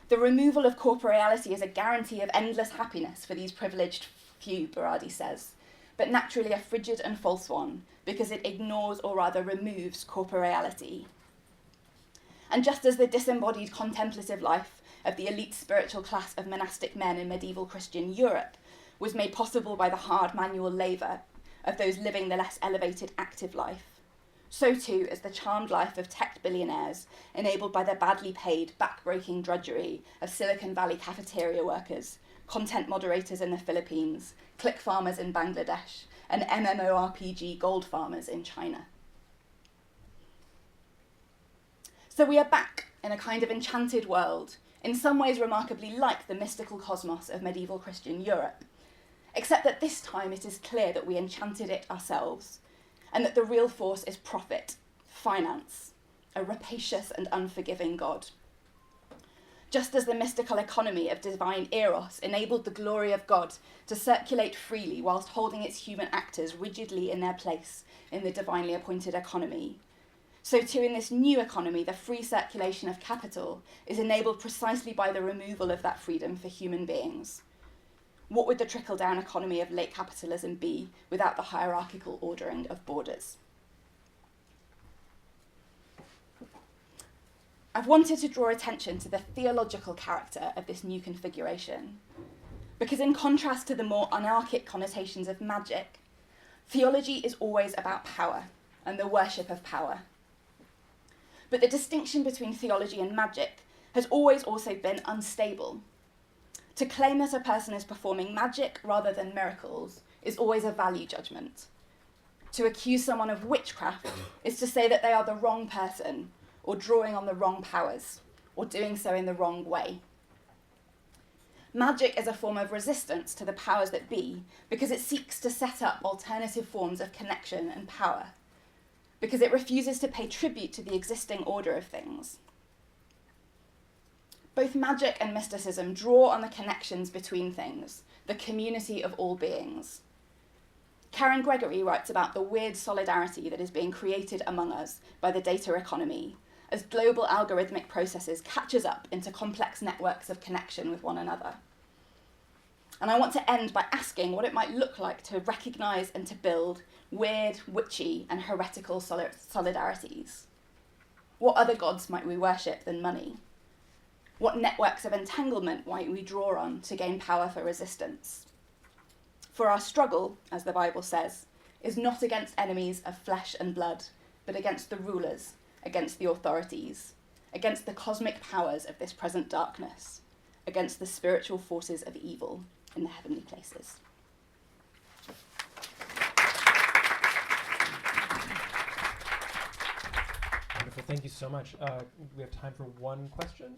The removal of corporeality is a guarantee of endless happiness for these privileged few, Berardi says, but naturally a frigid and false one, because it ignores or rather removes corporeality. And just as the disembodied contemplative life of the elite spiritual class of monastic men in medieval Christian Europe was made possible by the hard manual labour of those living the less elevated active life, so too is the charmed life of tech billionaires enabled by the badly paid, back-breaking drudgery of Silicon Valley cafeteria workers, content moderators in the Philippines, click farmers in Bangladesh, and MMORPG gold farmers in China. So we are back in a kind of enchanted world, in some ways remarkably like the mystical cosmos of medieval Christian Europe, except that this time it is clear that we enchanted it ourselves, and that the real force is profit, finance, a rapacious and unforgiving God. Just as the mystical economy of divine eros enabled the glory of God to circulate freely whilst holding its human actors rigidly in their place in the divinely appointed economy, so too in this new economy the free circulation of capital is enabled precisely by the removal of that freedom for human beings. What would the trickle-down economy of late capitalism be without the hierarchical ordering of borders? I've wanted to draw attention to the theological character of this new configuration, because in contrast to the more anarchic connotations of magic, theology is always about power and the worship of power. But the distinction between theology and magic has always also been unstable. To claim that a person is performing magic rather than miracles is always a value judgment. To accuse someone of witchcraft is to say that they are the wrong person, or drawing on the wrong powers, or doing so in the wrong way. Magic is a form of resistance to the powers that be because it seeks to set up alternative forms of connection and power, because it refuses to pay tribute to the existing order of things. Both magic and mysticism draw on the connections between things, the community of all beings. Karen Gregory writes about the weird solidarity that is being created among us by the data economy as global algorithmic processes catch us up into complex networks of connection with one another. And I want to end by asking what it might look like to recognise and to build weird, witchy and heretical solidarities. What other gods might we worship than money? What networks of entanglement might we draw on to gain power for resistance? For our struggle, as the Bible says, is not against enemies of flesh and blood, but against the rulers, against the authorities, against the cosmic powers of this present darkness, against the spiritual forces of evil in the heavenly places. Wonderful, thank you so much. We have time for one question.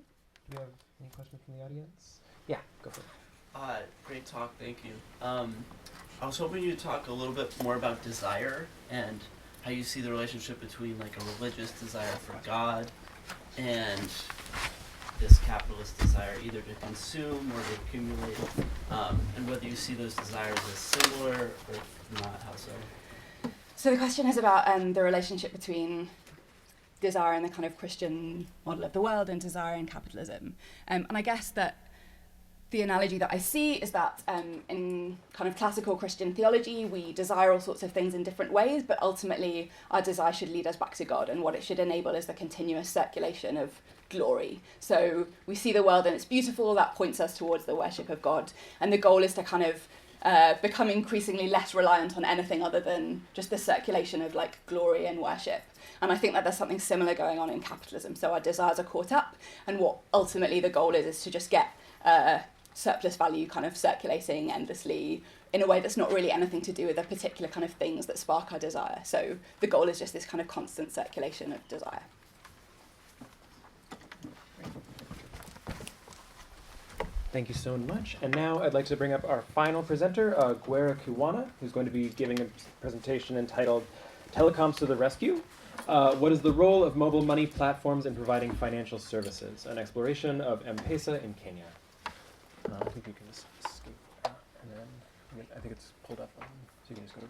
Do we have any questions from the audience? Yeah, go for it. Great talk, thank you. I was hoping you'd talk a little bit more about desire and how you see the relationship between like a religious desire for God and this capitalist desire either to consume or to accumulate, and whether you see those desires as similar or if not, how so? So the question is about the relationship between desire and the kind of Christian model of the world and desire and capitalism. And I guess that the analogy that I see is that in kind of classical Christian theology, we desire all sorts of things in different ways, but ultimately our desire should lead us back to God, and what it should enable is the continuous circulation of glory. So we see the world and it's beautiful, that points us towards the worship of God, and the goal is to kind of become increasingly less reliant on anything other than just the circulation of like glory and worship. And I think that there's something similar going on in capitalism. So our desires are caught up, and what ultimately the goal is to just get surplus value kind of circulating endlessly in a way that's not really anything to do with the particular kind of things that spark our desire. So the goal is just this kind of constant circulation of desire. Thank you so much. And now I'd like to bring up our final presenter, Guerra Kiwana, who's going to be giving a presentation entitled Telecoms to the Rescue. What is the role of mobile money platforms in providing financial services? An exploration of M-Pesa in Kenya. I think you can just escape that, and then I think it's pulled up, so you can just go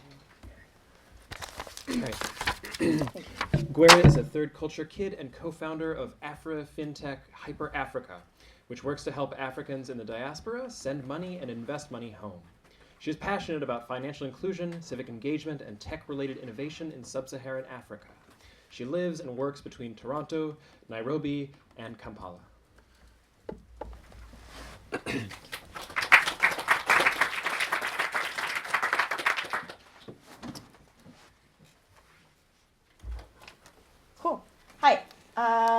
to okay. Guerra is a third culture kid and co-founder of Afra FinTech Hyper Africa, which works to help Africans in the diaspora send money and invest money home. She is passionate about financial inclusion, civic engagement, and tech-related innovation in sub-Saharan Africa. She lives and works between Toronto, Nairobi, and Kampala. Cool. Hi.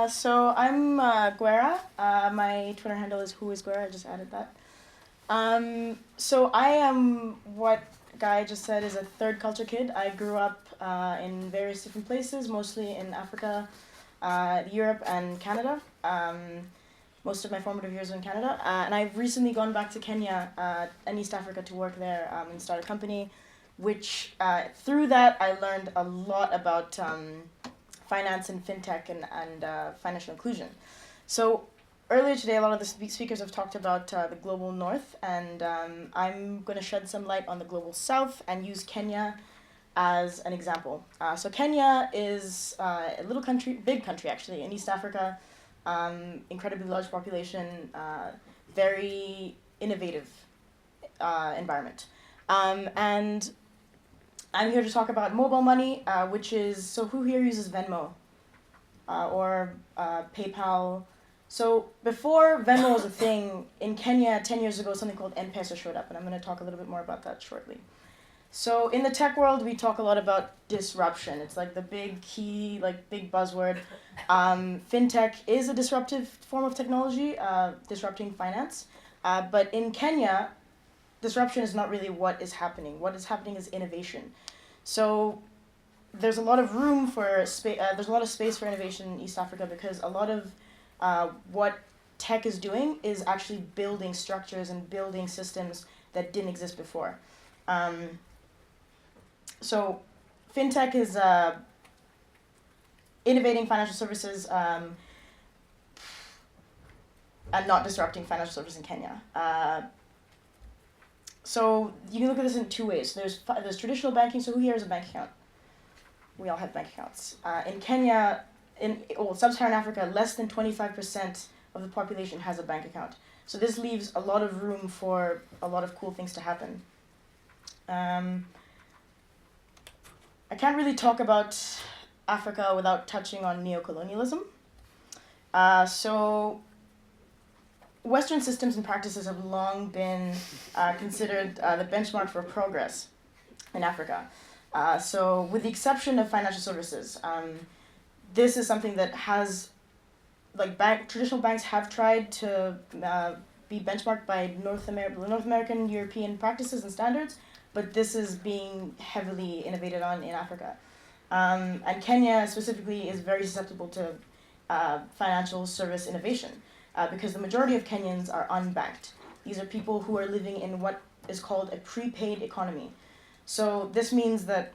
So I'm Guerra. My Twitter handle is whoisguerra. I just added that. So I am what Guy just said is a third culture kid. I grew up in various different places, mostly in Africa, Europe, and Canada. Most of my formative years were in Canada. And I've recently gone back to Kenya and East Africa to work there and start a company, which through that I learned a lot about finance and fintech and financial inclusion. So earlier today, a lot of the speakers have talked about the global north, and I'm going to shed some light on the global south and use Kenya as an example. So Kenya is a little country, big country actually, in East Africa. Incredibly large population, very innovative environment. And I'm here to talk about mobile money, which is, so who here uses Venmo or PayPal? So before Venmo was a thing, in Kenya 10 years ago, something called M-Pesa showed up, and I'm going to talk a little bit more about that shortly. So in the tech world, we talk a lot about disruption. It's like the big key, like big buzzword. Fintech is a disruptive form of technology, disrupting finance. But in Kenya, disruption is not really what is happening. What is happening is innovation. So there's a lot of room for there's a lot of space for innovation in East Africa because a lot of what tech is doing is actually building structures and building systems that didn't exist before. So fintech is innovating financial services and not disrupting financial services in Kenya. So you can look at this in two ways. There's traditional banking. So who here has a bank account? We all have bank accounts. In Kenya, sub-Saharan Africa, less than 25% of the population has a bank account. So this leaves a lot of room for a lot of cool things to happen. I can't really talk about Africa without touching on neocolonialism. So Western systems and practices have long been considered the benchmark for progress in Africa. So with the exception of financial services, this is something that has, traditional banks have tried to be benchmarked by North American, European practices and standards, but this is being heavily innovated on in Africa. And Kenya specifically is very susceptible to financial service innovation because the majority of Kenyans are unbanked. These are people who are living in what is called a prepaid economy. So this means that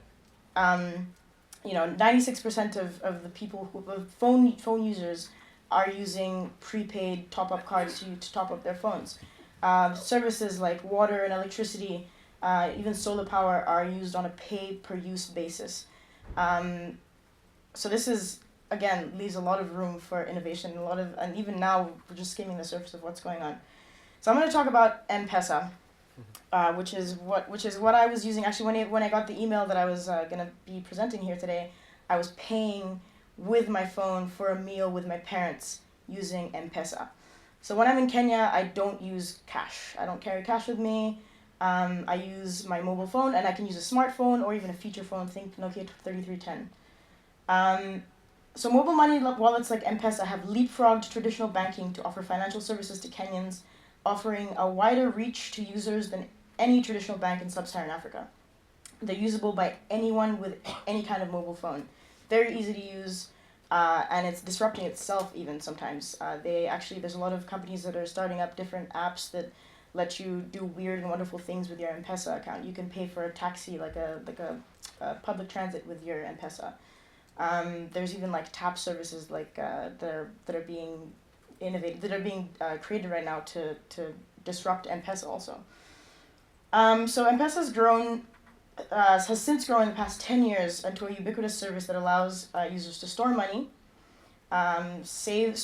96% of the people phone users are using prepaid top-up cards to top up their phones. Services like water and electricity, even solar power, are used on a pay-per-use basis. So this is, again, leaves a lot of room for innovation, and even now we're just skimming the surface of what's going on. So I'm going to talk about M-Pesa, which is what I was using. Actually, when I got the email that I was going to be presenting here today, I was paying with my phone for a meal with my parents using M-Pesa. So when I'm in Kenya, I don't use cash. I don't carry cash with me. I use my mobile phone, and I can use a smartphone or even a feature phone. Think Nokia 3310. So mobile money wallets like M-Pesa have leapfrogged traditional banking to offer financial services to Kenyans, offering a wider reach to users than any traditional bank in sub-Saharan Africa. They're usable by anyone with any kind of mobile phone. Very easy to use, and it's disrupting itself even sometimes. There's a lot of companies that are starting up different apps that let you do weird and wonderful things with your M-Pesa account. You can pay for a taxi, like a public transit with your M-Pesa. There's even tap services that are being innovated, that are being created right now to disrupt M-Pesa also. So M-Pesa has since grown in the past 10 years into a ubiquitous service that allows users to store money, send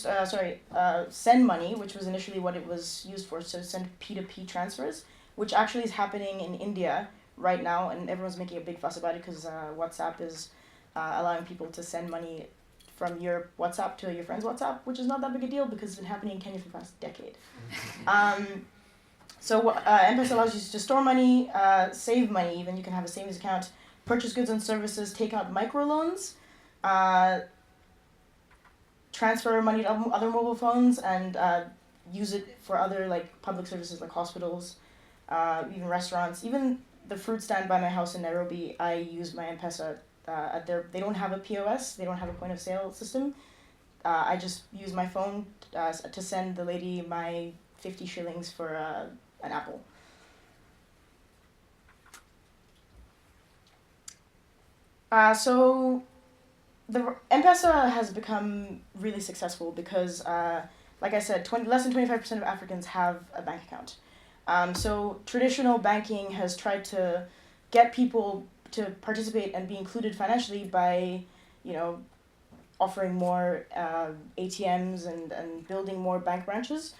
money, which was initially what it was used for, so send P2P transfers, which actually is happening in India right now, and everyone's making a big fuss about it because WhatsApp is allowing people to send money from your WhatsApp to your friend's WhatsApp, which is not that big a deal because it's been happening in Kenya for the past decade. So M-Pesa allows you to store money, save money even. You can have a savings account, purchase goods and services, take out microloans, transfer money to other mobile phones, and use it for other public services like hospitals, even restaurants. Even the fruit stand by my house in Nairobi, I use my M-Pesa. They don't have a POS, they don't have a point of sale system. I just use my phone to send the lady my 50 shillings for an apple. So the M-Pesa has become really successful because, like I said, less than 25% of Africans have a bank account. So traditional banking has tried to get people to participate and be included financially by, offering more ATMs and building more bank branches.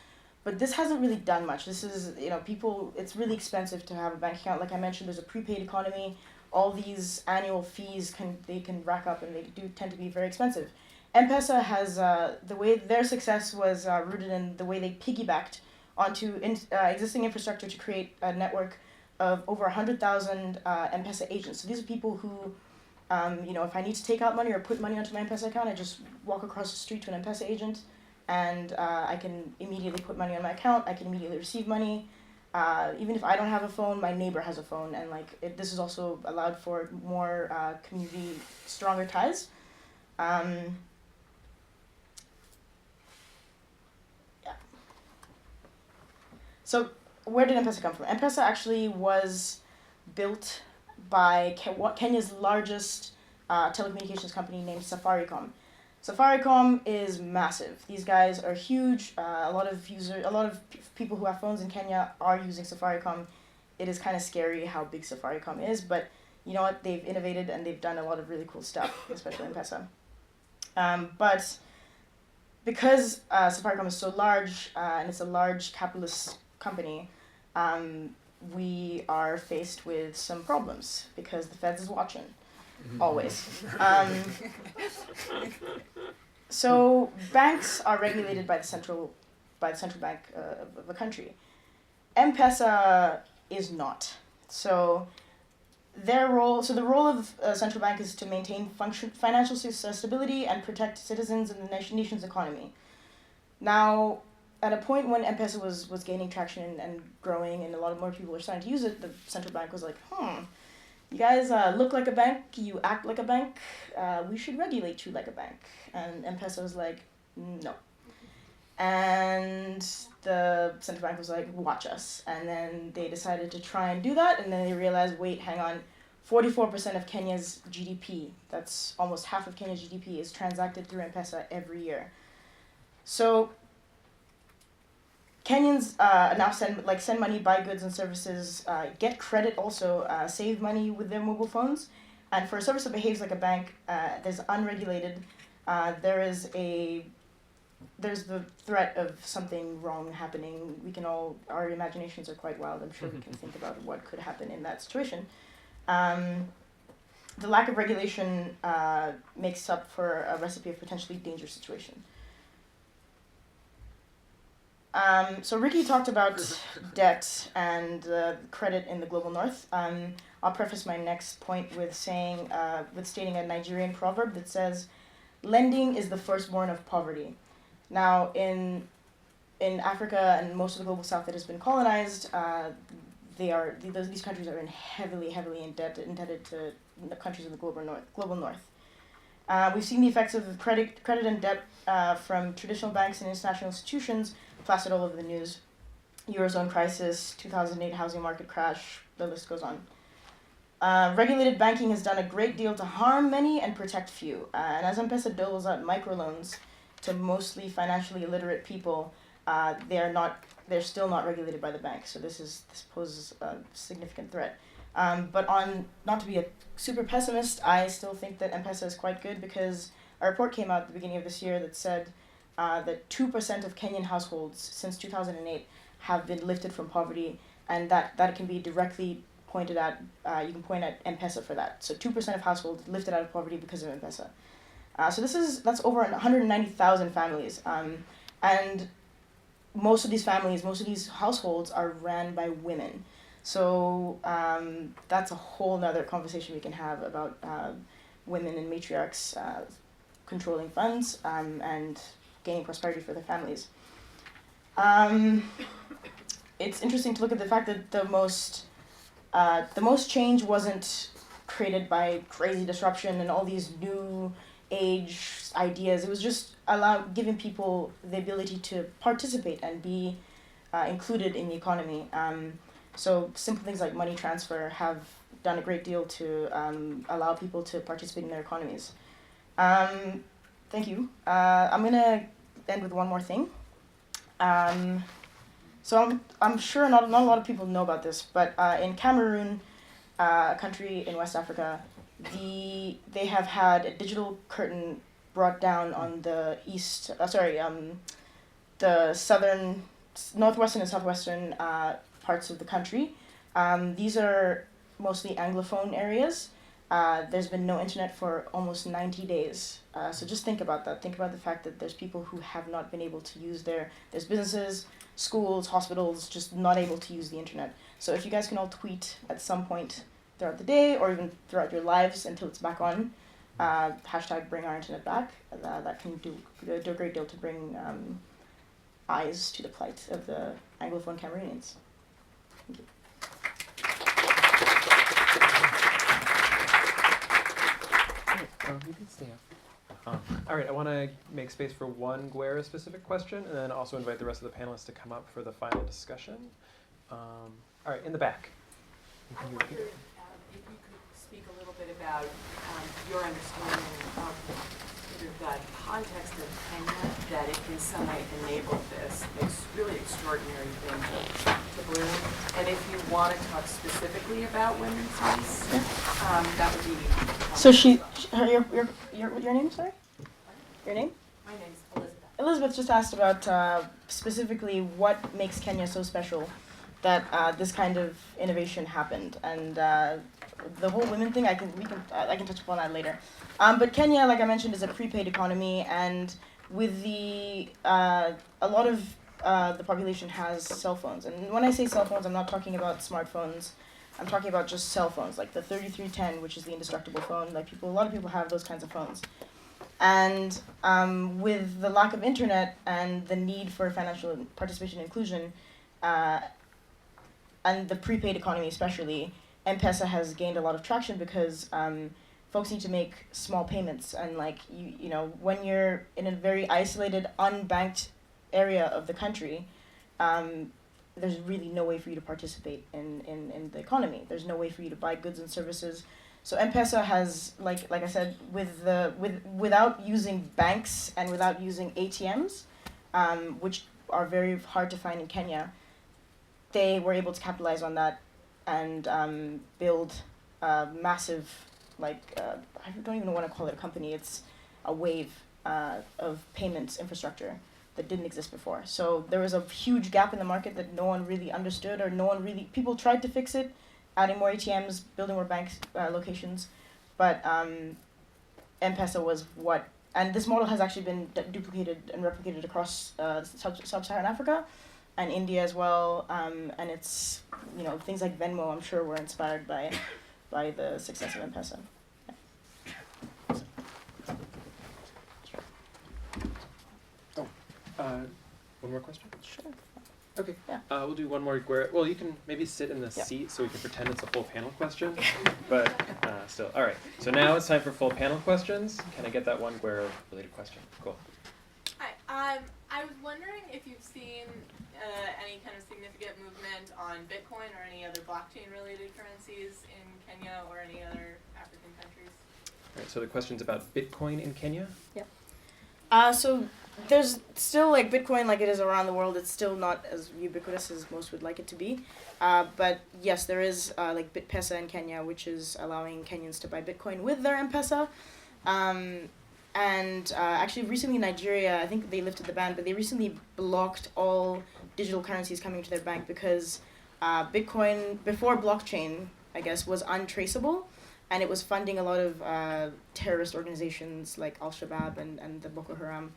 But this hasn't really done much. This is, it's really expensive to have a bank account. Like I mentioned, there's a prepaid economy. All these annual fees can rack up, and they do tend to be very expensive. M-Pesa has, the way their success was rooted in the way they piggybacked onto existing infrastructure to create a network of over 100,000 M-Pesa agents. So these are people who, if I need to take out money or put money onto my M-Pesa account, I just walk across the street to an M-Pesa agent, and I can immediately put money on my account. I can immediately receive money. Even if I don't have a phone, my neighbor has a phone, and this is also allowed for more community stronger ties. Yeah. So where did M-Pesa come from? M-Pesa actually was built by Kenya's largest telecommunications company named Safaricom. Safaricom is massive. These guys are huge. A lot of people who have phones in Kenya are using Safaricom. It is kind of scary how big Safaricom is, but you know what? They've innovated and they've done a lot of really cool stuff, especially in M-Pesa. But because Safaricom is so large and it's a large capitalist company, we are faced with some problems because the Feds is watching. Always. So banks are regulated by the central bank of a country. M-Pesa is not. So the role of a central bank is to maintain financial stability and protect citizens and the nation's economy. Now, at a point when M-Pesa was gaining traction and growing, and a lot more people were starting to use it, the central bank was like, you guys look like a bank, you act like a bank, we should regulate you like a bank. And M-Pesa was like, no. And the central bank was like, watch us. And then they decided to try and do that, and then they realized, wait, hang on, 44% of Kenya's GDP, that's almost half of Kenya's GDP, is transacted through M-Pesa every year. So Kenyans now send money, buy goods and services, get credit also, save money with their mobile phones. And for a service that behaves like a bank, there's unregulated, there's the threat of something wrong happening. Our imaginations are quite wild. I'm sure we can think about what could happen in that situation. The lack of regulation makes up for a recipe of potentially dangerous situation. So Ricky talked about debt and credit in the global north. I'll preface my next point with stating a Nigerian proverb that says, "Lending is the firstborn of poverty." Now, in Africa and most of the global south that has been colonized, these countries are heavily indebted to the countries in the global north. We've seen the effects of credit and debt from traditional banks and international institutions plastered all over the news. Eurozone crisis, 2008 housing market crash, the list goes on. Regulated banking has done a great deal to harm many and protect few. And as M-Pesa doles out microloans to mostly financially illiterate people, they're still not regulated by the bank. So this poses a significant threat. But not to be a super pessimist, I still think that M-Pesa is quite good because a report came out at the beginning of this year that said that 2% of Kenyan households since 2008 have been lifted from poverty, and that can be directly pointed at, you can point at M-Pesa for that. So 2% of households lifted out of poverty because of M-Pesa. So that's over 190,000 families. And most of these households are ran by women. So that's a whole nother conversation we can have about women and matriarchs controlling funds and gaining prosperity for their families. It's interesting to look at the fact that the most change wasn't created by crazy disruption and all these new age ideas. It was just giving people the ability to participate and be included in the economy. So simple things like money transfer have done a great deal to allow people to participate in their economies. Thank you. I'm going to end with one more thing. So I'm sure not a lot of people know about this, but in Cameroon, a country in West Africa, they have had a digital curtain brought down on the the northwestern and southwestern parts of the country. These are mostly Anglophone areas. There's been no internet for almost 90 days. So just think about that. Think about the fact that there's people who have not been able to use there's businesses, schools, hospitals, just not able to use the internet. So if you guys can all tweet at some point throughout the day or even throughout your lives until it's back on, hashtag bring our internet back, that can do a great deal to bring eyes to the plight of the Anglophone Cameroonians. Thank you. You can stay up. All right, I want to make space for one Guerra-specific question, and then also invite the rest of the panelists to come up for the final discussion. All right, in the back. I wondered if you could speak a little bit about your understanding of sort of the context of Kenya that it in some way enabled this really extraordinary thing to bloom. And if you want to talk specifically about women's rights, that would be. So your name, sorry? Your name? My name's Elizabeth. Elizabeth just asked about specifically what makes Kenya so special that this kind of innovation happened, and the whole women thing I can touch upon that later. But Kenya, like I mentioned, is a prepaid economy, and with the a lot of the population has cell phones, and when I say cell phones, I'm not talking about smartphones. I'm talking about just cell phones, like the 3310, which is the indestructible phone. Like a lot of people have those kinds of phones. And with the lack of internet and the need for financial participation and inclusion, and the prepaid economy especially, M-Pesa has gained a lot of traction because folks need to make small payments. And like you know, when you're in a very isolated, unbanked area of the country, there's really no way for you to participate in the economy. There's no way for you to buy goods and services. So M-Pesa has, like I said, without using banks and without using ATMs, which are very hard to find in Kenya, they were able to capitalize on that and build a massive, I don't even want to call it a company. It's a wave of payments infrastructure that didn't exist before. So there was a huge gap in the market that no one really understood, or people tried to fix it, adding more ATMs, building more bank locations, but M-Pesa was what, and this model has actually been duplicated and replicated across sub-Saharan Africa and India as well, and it's, things like Venmo, I'm sure, were inspired by the success of M-Pesa. One more question? Sure. Okay. Yeah. We'll do one more Guerra. Well, you can maybe sit in the seat so we can pretend it's a full panel question. But still. All right. So now it's time for full panel questions. Can I get that one Guerra-related question? Cool. Hi. I was wondering if you've seen any kind of significant movement on Bitcoin or any other blockchain-related currencies in Kenya or any other African countries. All right. So the question's about Bitcoin in Kenya? Yep. So there's still, Bitcoin, like it is around the world, it's still not as ubiquitous as most would like it to be. But yes, there is BitPesa in Kenya, which is allowing Kenyans to buy Bitcoin with their M-Pesa. And actually recently Nigeria, I think they lifted the ban, but they recently blocked all digital currencies coming to their bank because Bitcoin, before blockchain, I guess, was untraceable. And it was funding a lot of terrorist organizations like Al-Shabaab and the Boko Haram.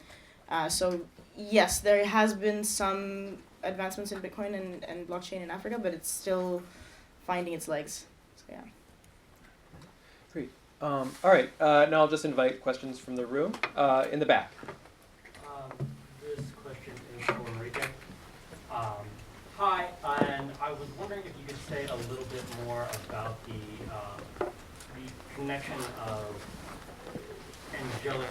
So yes, there has been some advancements in Bitcoin and blockchain in Africa, but it's still finding its legs. So yeah. Great. All right. Now I'll just invite questions from the room. In the back. This question is for Marika. Hi, and I was wondering if you could say a little bit more about the connection of angelic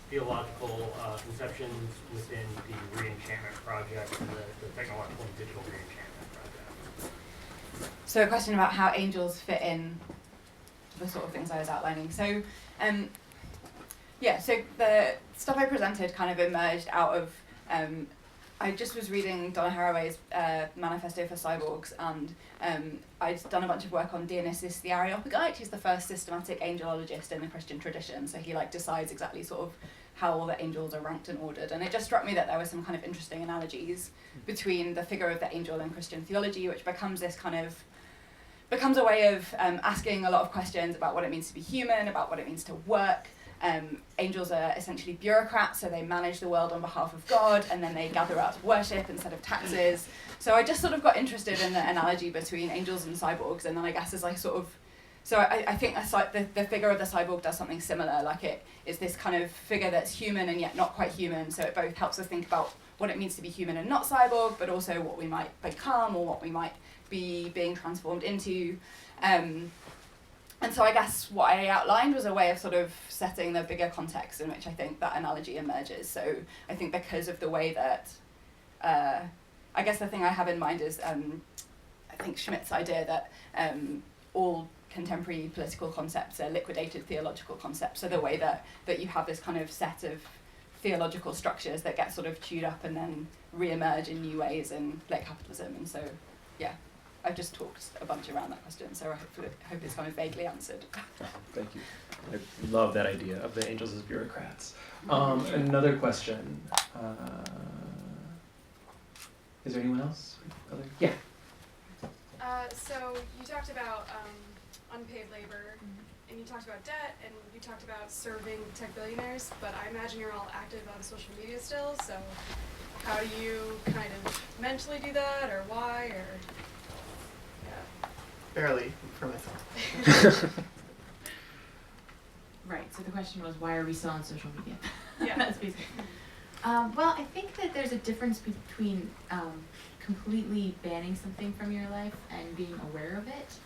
theological conceptions within the re-enchantment project and the technological and digital re-enchantment project. So a question about how angels fit in to the sort of things I was outlining. So so the stuff I presented kind of emerged out of I just was reading Donna Haraway's Manifesto for Cyborgs, and I'd done a bunch of work on Dionysius the Areopagite. He's the first systematic angelologist in the Christian tradition, so he decides exactly sort of how all the angels are ranked and ordered. And it just struck me that there were some kind of interesting analogies between the figure of the angel and Christian theology, which becomes a way of asking a lot of questions about what it means to be human, about what it means to work, angels are essentially bureaucrats, so they manage the world on behalf of God, and then they gather out worship instead of taxes. So I just sort of got interested in the analogy between angels and cyborgs, and then I guess as I sort of, so I think the figure of the cyborg does something similar, like it is this kind of figure that's human and yet not quite human, so it both helps us think about what it means to be human and not cyborg, but also what we might become or what we might be being transformed into. And so I guess what I outlined was a way of sort of setting the bigger context in which I think that analogy emerges. So I think because of the way that, I guess the thing I have in mind is, I think Schmidt's idea that all contemporary political concepts are liquidated theological concepts. So the way that you have this kind of set of theological structures that get sort of chewed up and then re-emerge in new ways in late capitalism. And so, yeah. I've just talked a bunch around that question, so I hope it's kind of vaguely answered. Thank you. I love that idea of the angels as bureaucrats. Another question. Is there anyone else? Yeah. So you talked about unpaid labor, and you talked about debt, and you talked about serving tech billionaires, but I imagine you're all active on social media still, so how do you kind of mentally do that, or why, or... Barely for myself. Right, so the question was, why are we still on social media? Yeah. That's basically. Well, I think that there's a difference between completely banning something from your life and being aware of it.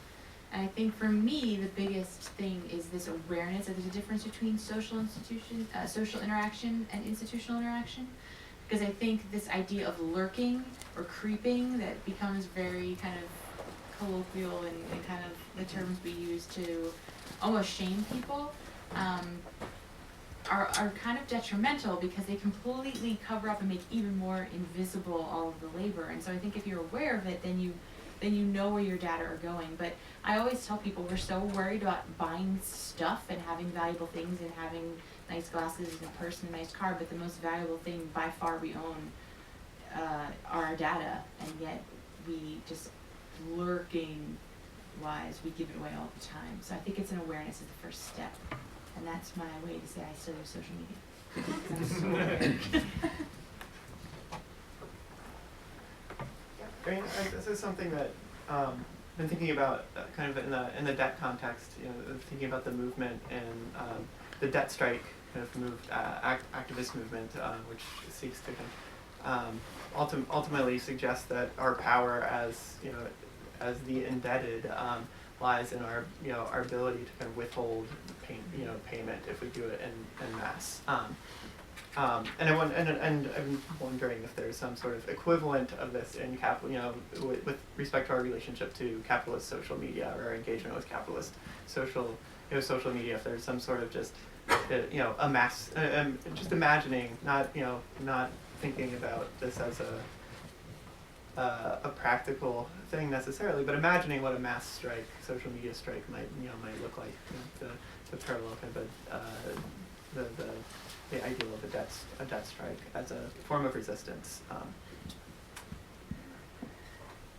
And I think for me, the biggest thing is this awareness that there's a difference between social interaction and institutional interaction. Because I think this idea of lurking or creeping that becomes very kind of colloquial and kind of the terms we use to almost shame people are kind of detrimental because they completely cover up and make even more invisible all of the labor. And so I think if you're aware of it, then you know where your data are going. But I always tell people we're so worried about buying stuff and having valuable things and having nice glasses and a purse and a nice car, but the most valuable thing by far we own are our data, and yet we just lurking wise, we give it away all the time. So I think it's an awareness is the first step. And that's my way to say I still use social media. I'm so aware. I mean, this is something that I've been thinking about kind of in the debt context, thinking about the movement and the debt strike kind of activist movement, which seeks to kind of ultimately suggest that our power as the indebted lies in our our ability to kind of withhold payment if we do it in mass. And I'm wondering if there's some sort of equivalent of this in with respect to our relationship to capitalist social media or our engagement with capitalist social media. If there's some sort of just a mass, just imagining, not thinking about this as a practical thing necessarily, but imagining what a mass strike, social media strike might look like, to parallel kind of the ideal of a debt strike as a form of resistance.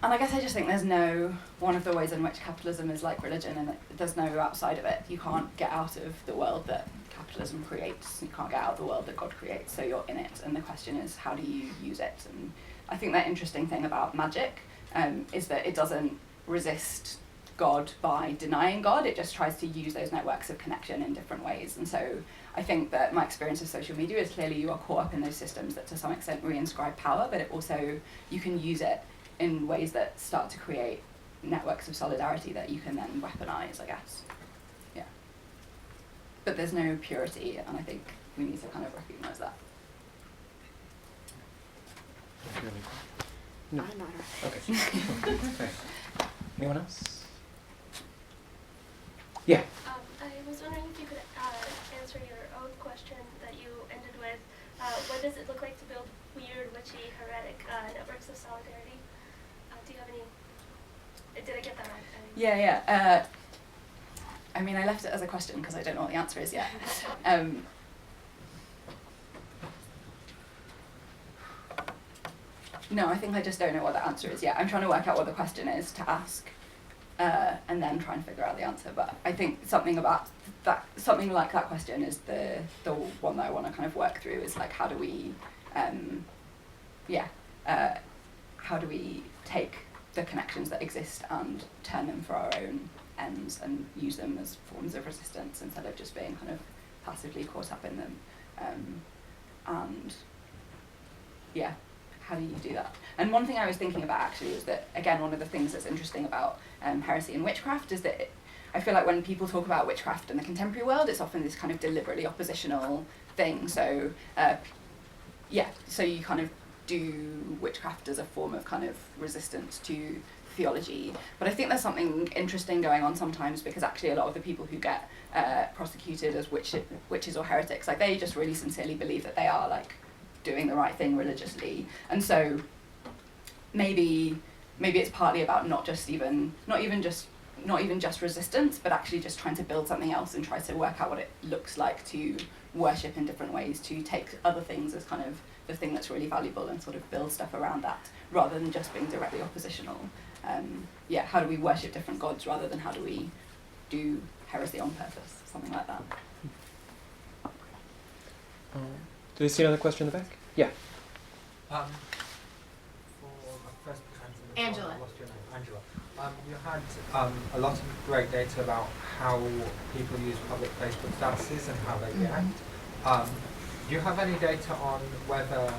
And I guess I just think there's no, one of the ways in which capitalism is like religion, and there's no outside of it. You can't get out of the world that capitalism creates. You can't get out of the world that God creates, so you're in it. And the question is, how do you use it? And I think the interesting thing about magic is that it doesn't resist God by denying God. It just tries to use those networks of connection in different ways. And so I think that my experience of social media is clearly you are caught up in those systems that to some extent reinscribe power, but it also, you can use it in ways that start to create networks of solidarity that you can then weaponize, I guess. Yeah. But there's no purity, and I think we need to kind of recognize that. No. I'm not. Okay. Okay. Anyone else? Yeah. I was wondering if you could answer your own question that you ended with. What does it look like to build weird, witchy, heretic networks of solidarity? Do you have any? Did I get that right? Yeah. I mean, I left it as a question because I don't know what the answer is yet. No, I think I just don't know what the answer is yet. I'm trying to work out what the question is to ask. and then try and figure out the answer. But I think something like that question is the one that I want to kind of work through, is like, how do we take the connections that exist and turn them for our own ends and use them as forms of resistance instead of just being kind of passively caught up in them. And yeah, how do you do that? And one thing I was thinking about actually is that, again, one of the things that's interesting about heresy and witchcraft is that I feel like when people talk about witchcraft in the contemporary world, it's often this kind of deliberately oppositional thing. So so you kind of do witchcraft as a form of kind of resistance to theology. But I think there's something interesting going on sometimes, because actually a lot of the people who get prosecuted as witches or heretics, like, they just really sincerely believe that they are like doing the right thing religiously. And so maybe it's partly about not even just resistance, but actually just trying to build something else and try to work out what it looks like to worship in different ways, to take other things as kind of the thing that's really valuable and sort of build stuff around that, rather than just being directly oppositional. How do we worship different gods rather than how do we do heresy on purpose, something like that. Do you see another question in the back? Yeah. For my first presenter, Angela. I lost your name. Angela. You had a lot of great data about how people use public Facebook statuses and how they react. Do you have any data on whether,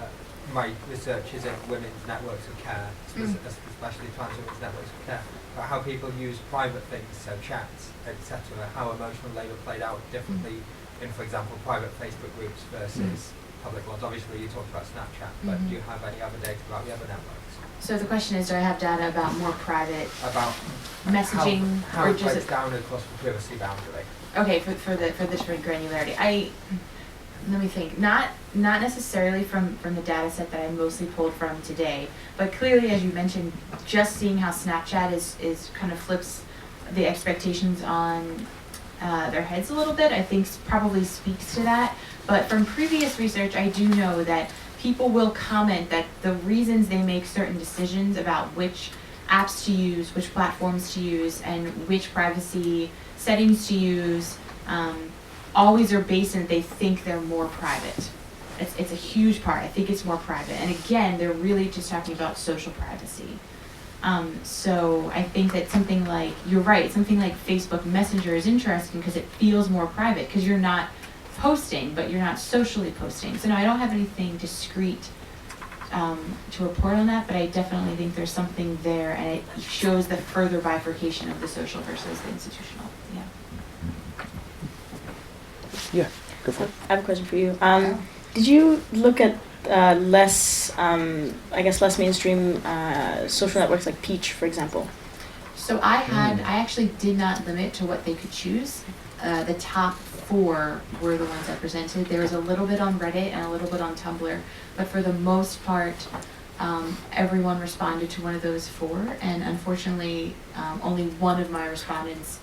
my research is in women's networks of care, especially trans women's networks of care, but how people use private things, so chats, etc., how emotional labour played out differently in, for example, private Facebook groups versus public ones? Obviously you talked about Snapchat, but do you have any other data about the other networks? So the question is, do I have data about more private About messaging, how or it just breaks down across the privacy boundary? okay for this for granularity? Let me think. Not necessarily from the data set that I mostly pulled from today, but clearly, as you mentioned, just seeing how Snapchat is kind of flips the expectations on their heads a little bit, I think probably speaks to that. But from previous research, I do know that people will comment that the reasons they make certain decisions about which apps to use, which platforms to use, and which privacy settings to use, always are based in they think they're more private. It's a huge part. I think it's more private. And again, they're really just talking about social privacy. So I think that something like, you're right, something like Facebook Messenger is interesting because it feels more private, because you're not posting, but you're not socially posting. So no, I don't have anything discrete to report on that, but I definitely think there's something there, and it shows the further bifurcation of the social versus the institutional. Yeah, go for it. I have a question for you. Did you look at less mainstream social networks like Peach, for example? So I actually did not limit to what they could choose. The top 4 were the ones I presented. There was a little bit on Reddit and a little bit on Tumblr, but for the most part, everyone responded to one of those 4, and unfortunately, only one of my respondents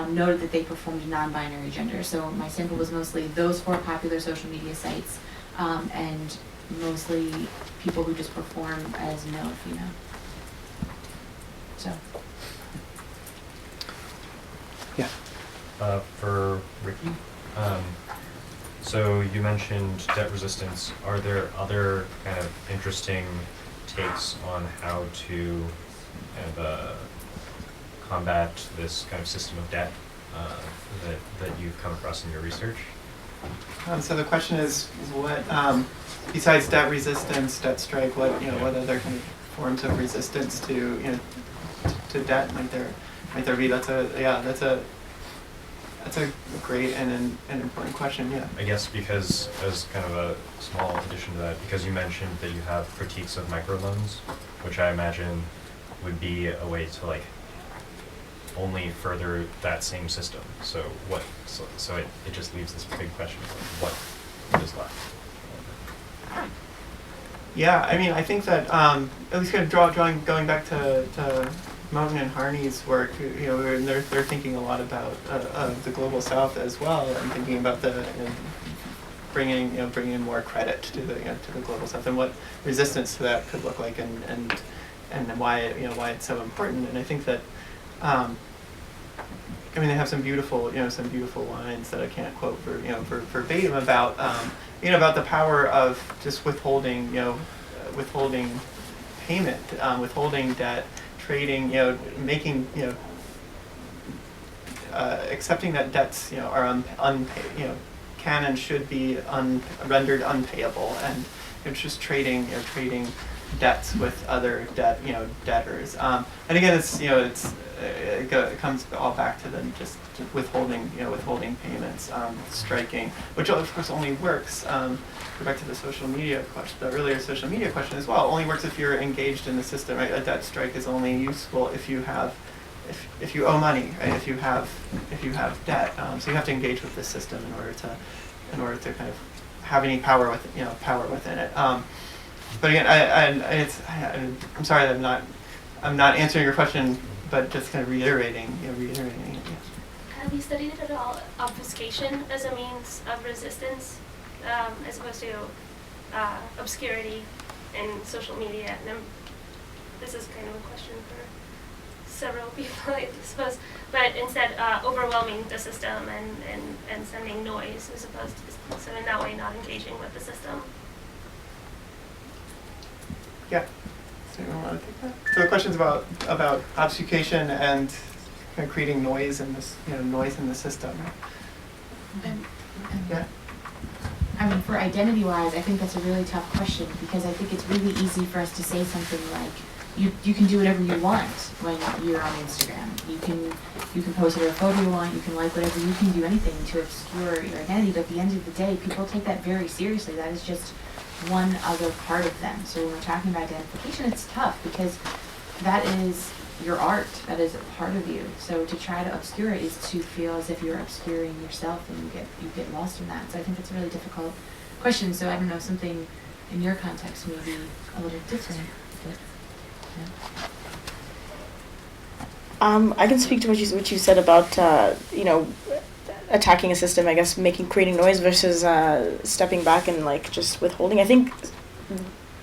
noted that they performed non-binary gender. So my sample was mostly those 4 popular social media sites, and mostly people who just perform as male or female. So. Yeah. For Ricky, so you mentioned debt resistance. Are there other kind of interesting takes on how to kind of combat this kind of system of debt that you've come across in your research? So the question is what, besides debt resistance, debt strike, what other kind of forms of resistance to to debt might there be? That's a great and an important question. Yeah. I guess because, as kind of a small addition to that, because you mentioned that you have critiques of microloans, which I imagine would be a way to like only further that same system. So what? So it just leaves this big question of what is left. Yeah, I mean, I think that at least kind of going back to Mountain and Harney's work, they're thinking a lot about the global South as well, and thinking about bringing in more credit to the global South and what resistance to that could look like, why it's so important. And I think that I mean, they have some beautiful lines that I can't quote verbatim about about the power of just withholding payment, withholding debt, trading, making accepting that debts are unpaid, can and should be rendered unpayable, and it's just trading debts with other debtors. And again, it comes all back to them just withholding payments, striking, which of course only works. Go back to the social media question, the earlier social media question as well. Only works if you're engaged in the system, right? A debt strike is only useful if you have, if you owe money, right? If you have debt, so you have to engage with the system in order to kind of have any power within it. But again, I'm sorry that I'm not answering your question, but just kind of reiterating it. Have you studied at all obfuscation as a means of resistance, as opposed to obscurity in social media? And this is kind of a question for several people, I suppose. But instead, overwhelming the system and sending noise as opposed to, so in that way, not engaging with the system. Yeah. So you want to take that? So the question's about obfuscation and kind of creating noise in this, noise in the system. Yeah. I mean, for identity-wise, I think that's a really tough question because I think it's really easy for us to say something like, you can do whatever you want when you're on Instagram. You can post whatever photo you want. You can like whatever. You can do anything to obscure your identity. But at the end of the day, people take that very seriously. That is just one other part of them. So when we're talking about identification, it's tough because that is your art. That is a part of you. So to try to obscure it is to feel as if you're obscuring yourself, and you get lost in that. So I think it's a really difficult question. So I don't know, something in your context may be a little different. But, yeah. I can speak to what you said about attacking a system, I guess, creating noise versus stepping back and just withholding. I think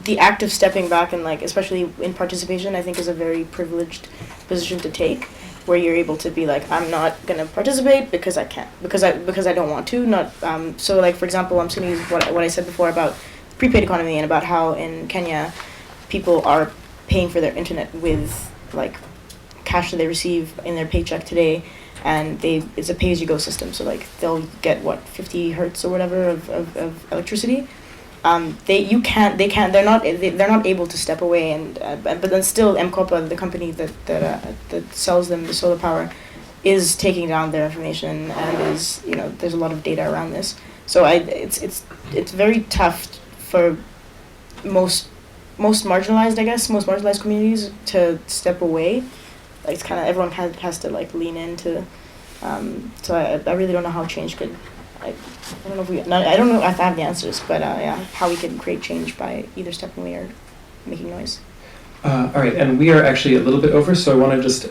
the act of stepping back and especially in participation, I think is a very privileged position to take, where you're able to be like, I'm not gonna participate because I can't, because I don't want to. Not so for example, I'm just gonna use what I said before about prepaid economy and about how in Kenya people are paying for their internet with cash that they receive in their paycheck today. And it's a pay-as-you-go system, so they'll get 50 hertz or whatever of electricity. They're not able to step away, and but then still M-KOPA, the company that sells them the solar power, is taking down their information, and is there's a lot of data around this. So it's very tough for most marginalized, I guess, most marginalized communities to step away. It's kind of everyone has to lean into. So I really don't know how change could. I don't know if I have the answers, but yeah, how we can create change by either stepping away or making noise. All right, and we are actually a little bit over, so I want to just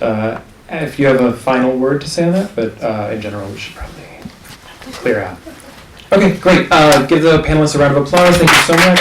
if you have a final word to say on that, but in general we should probably clear out. Okay, great. Give the panelists a round of applause. Thank you so much.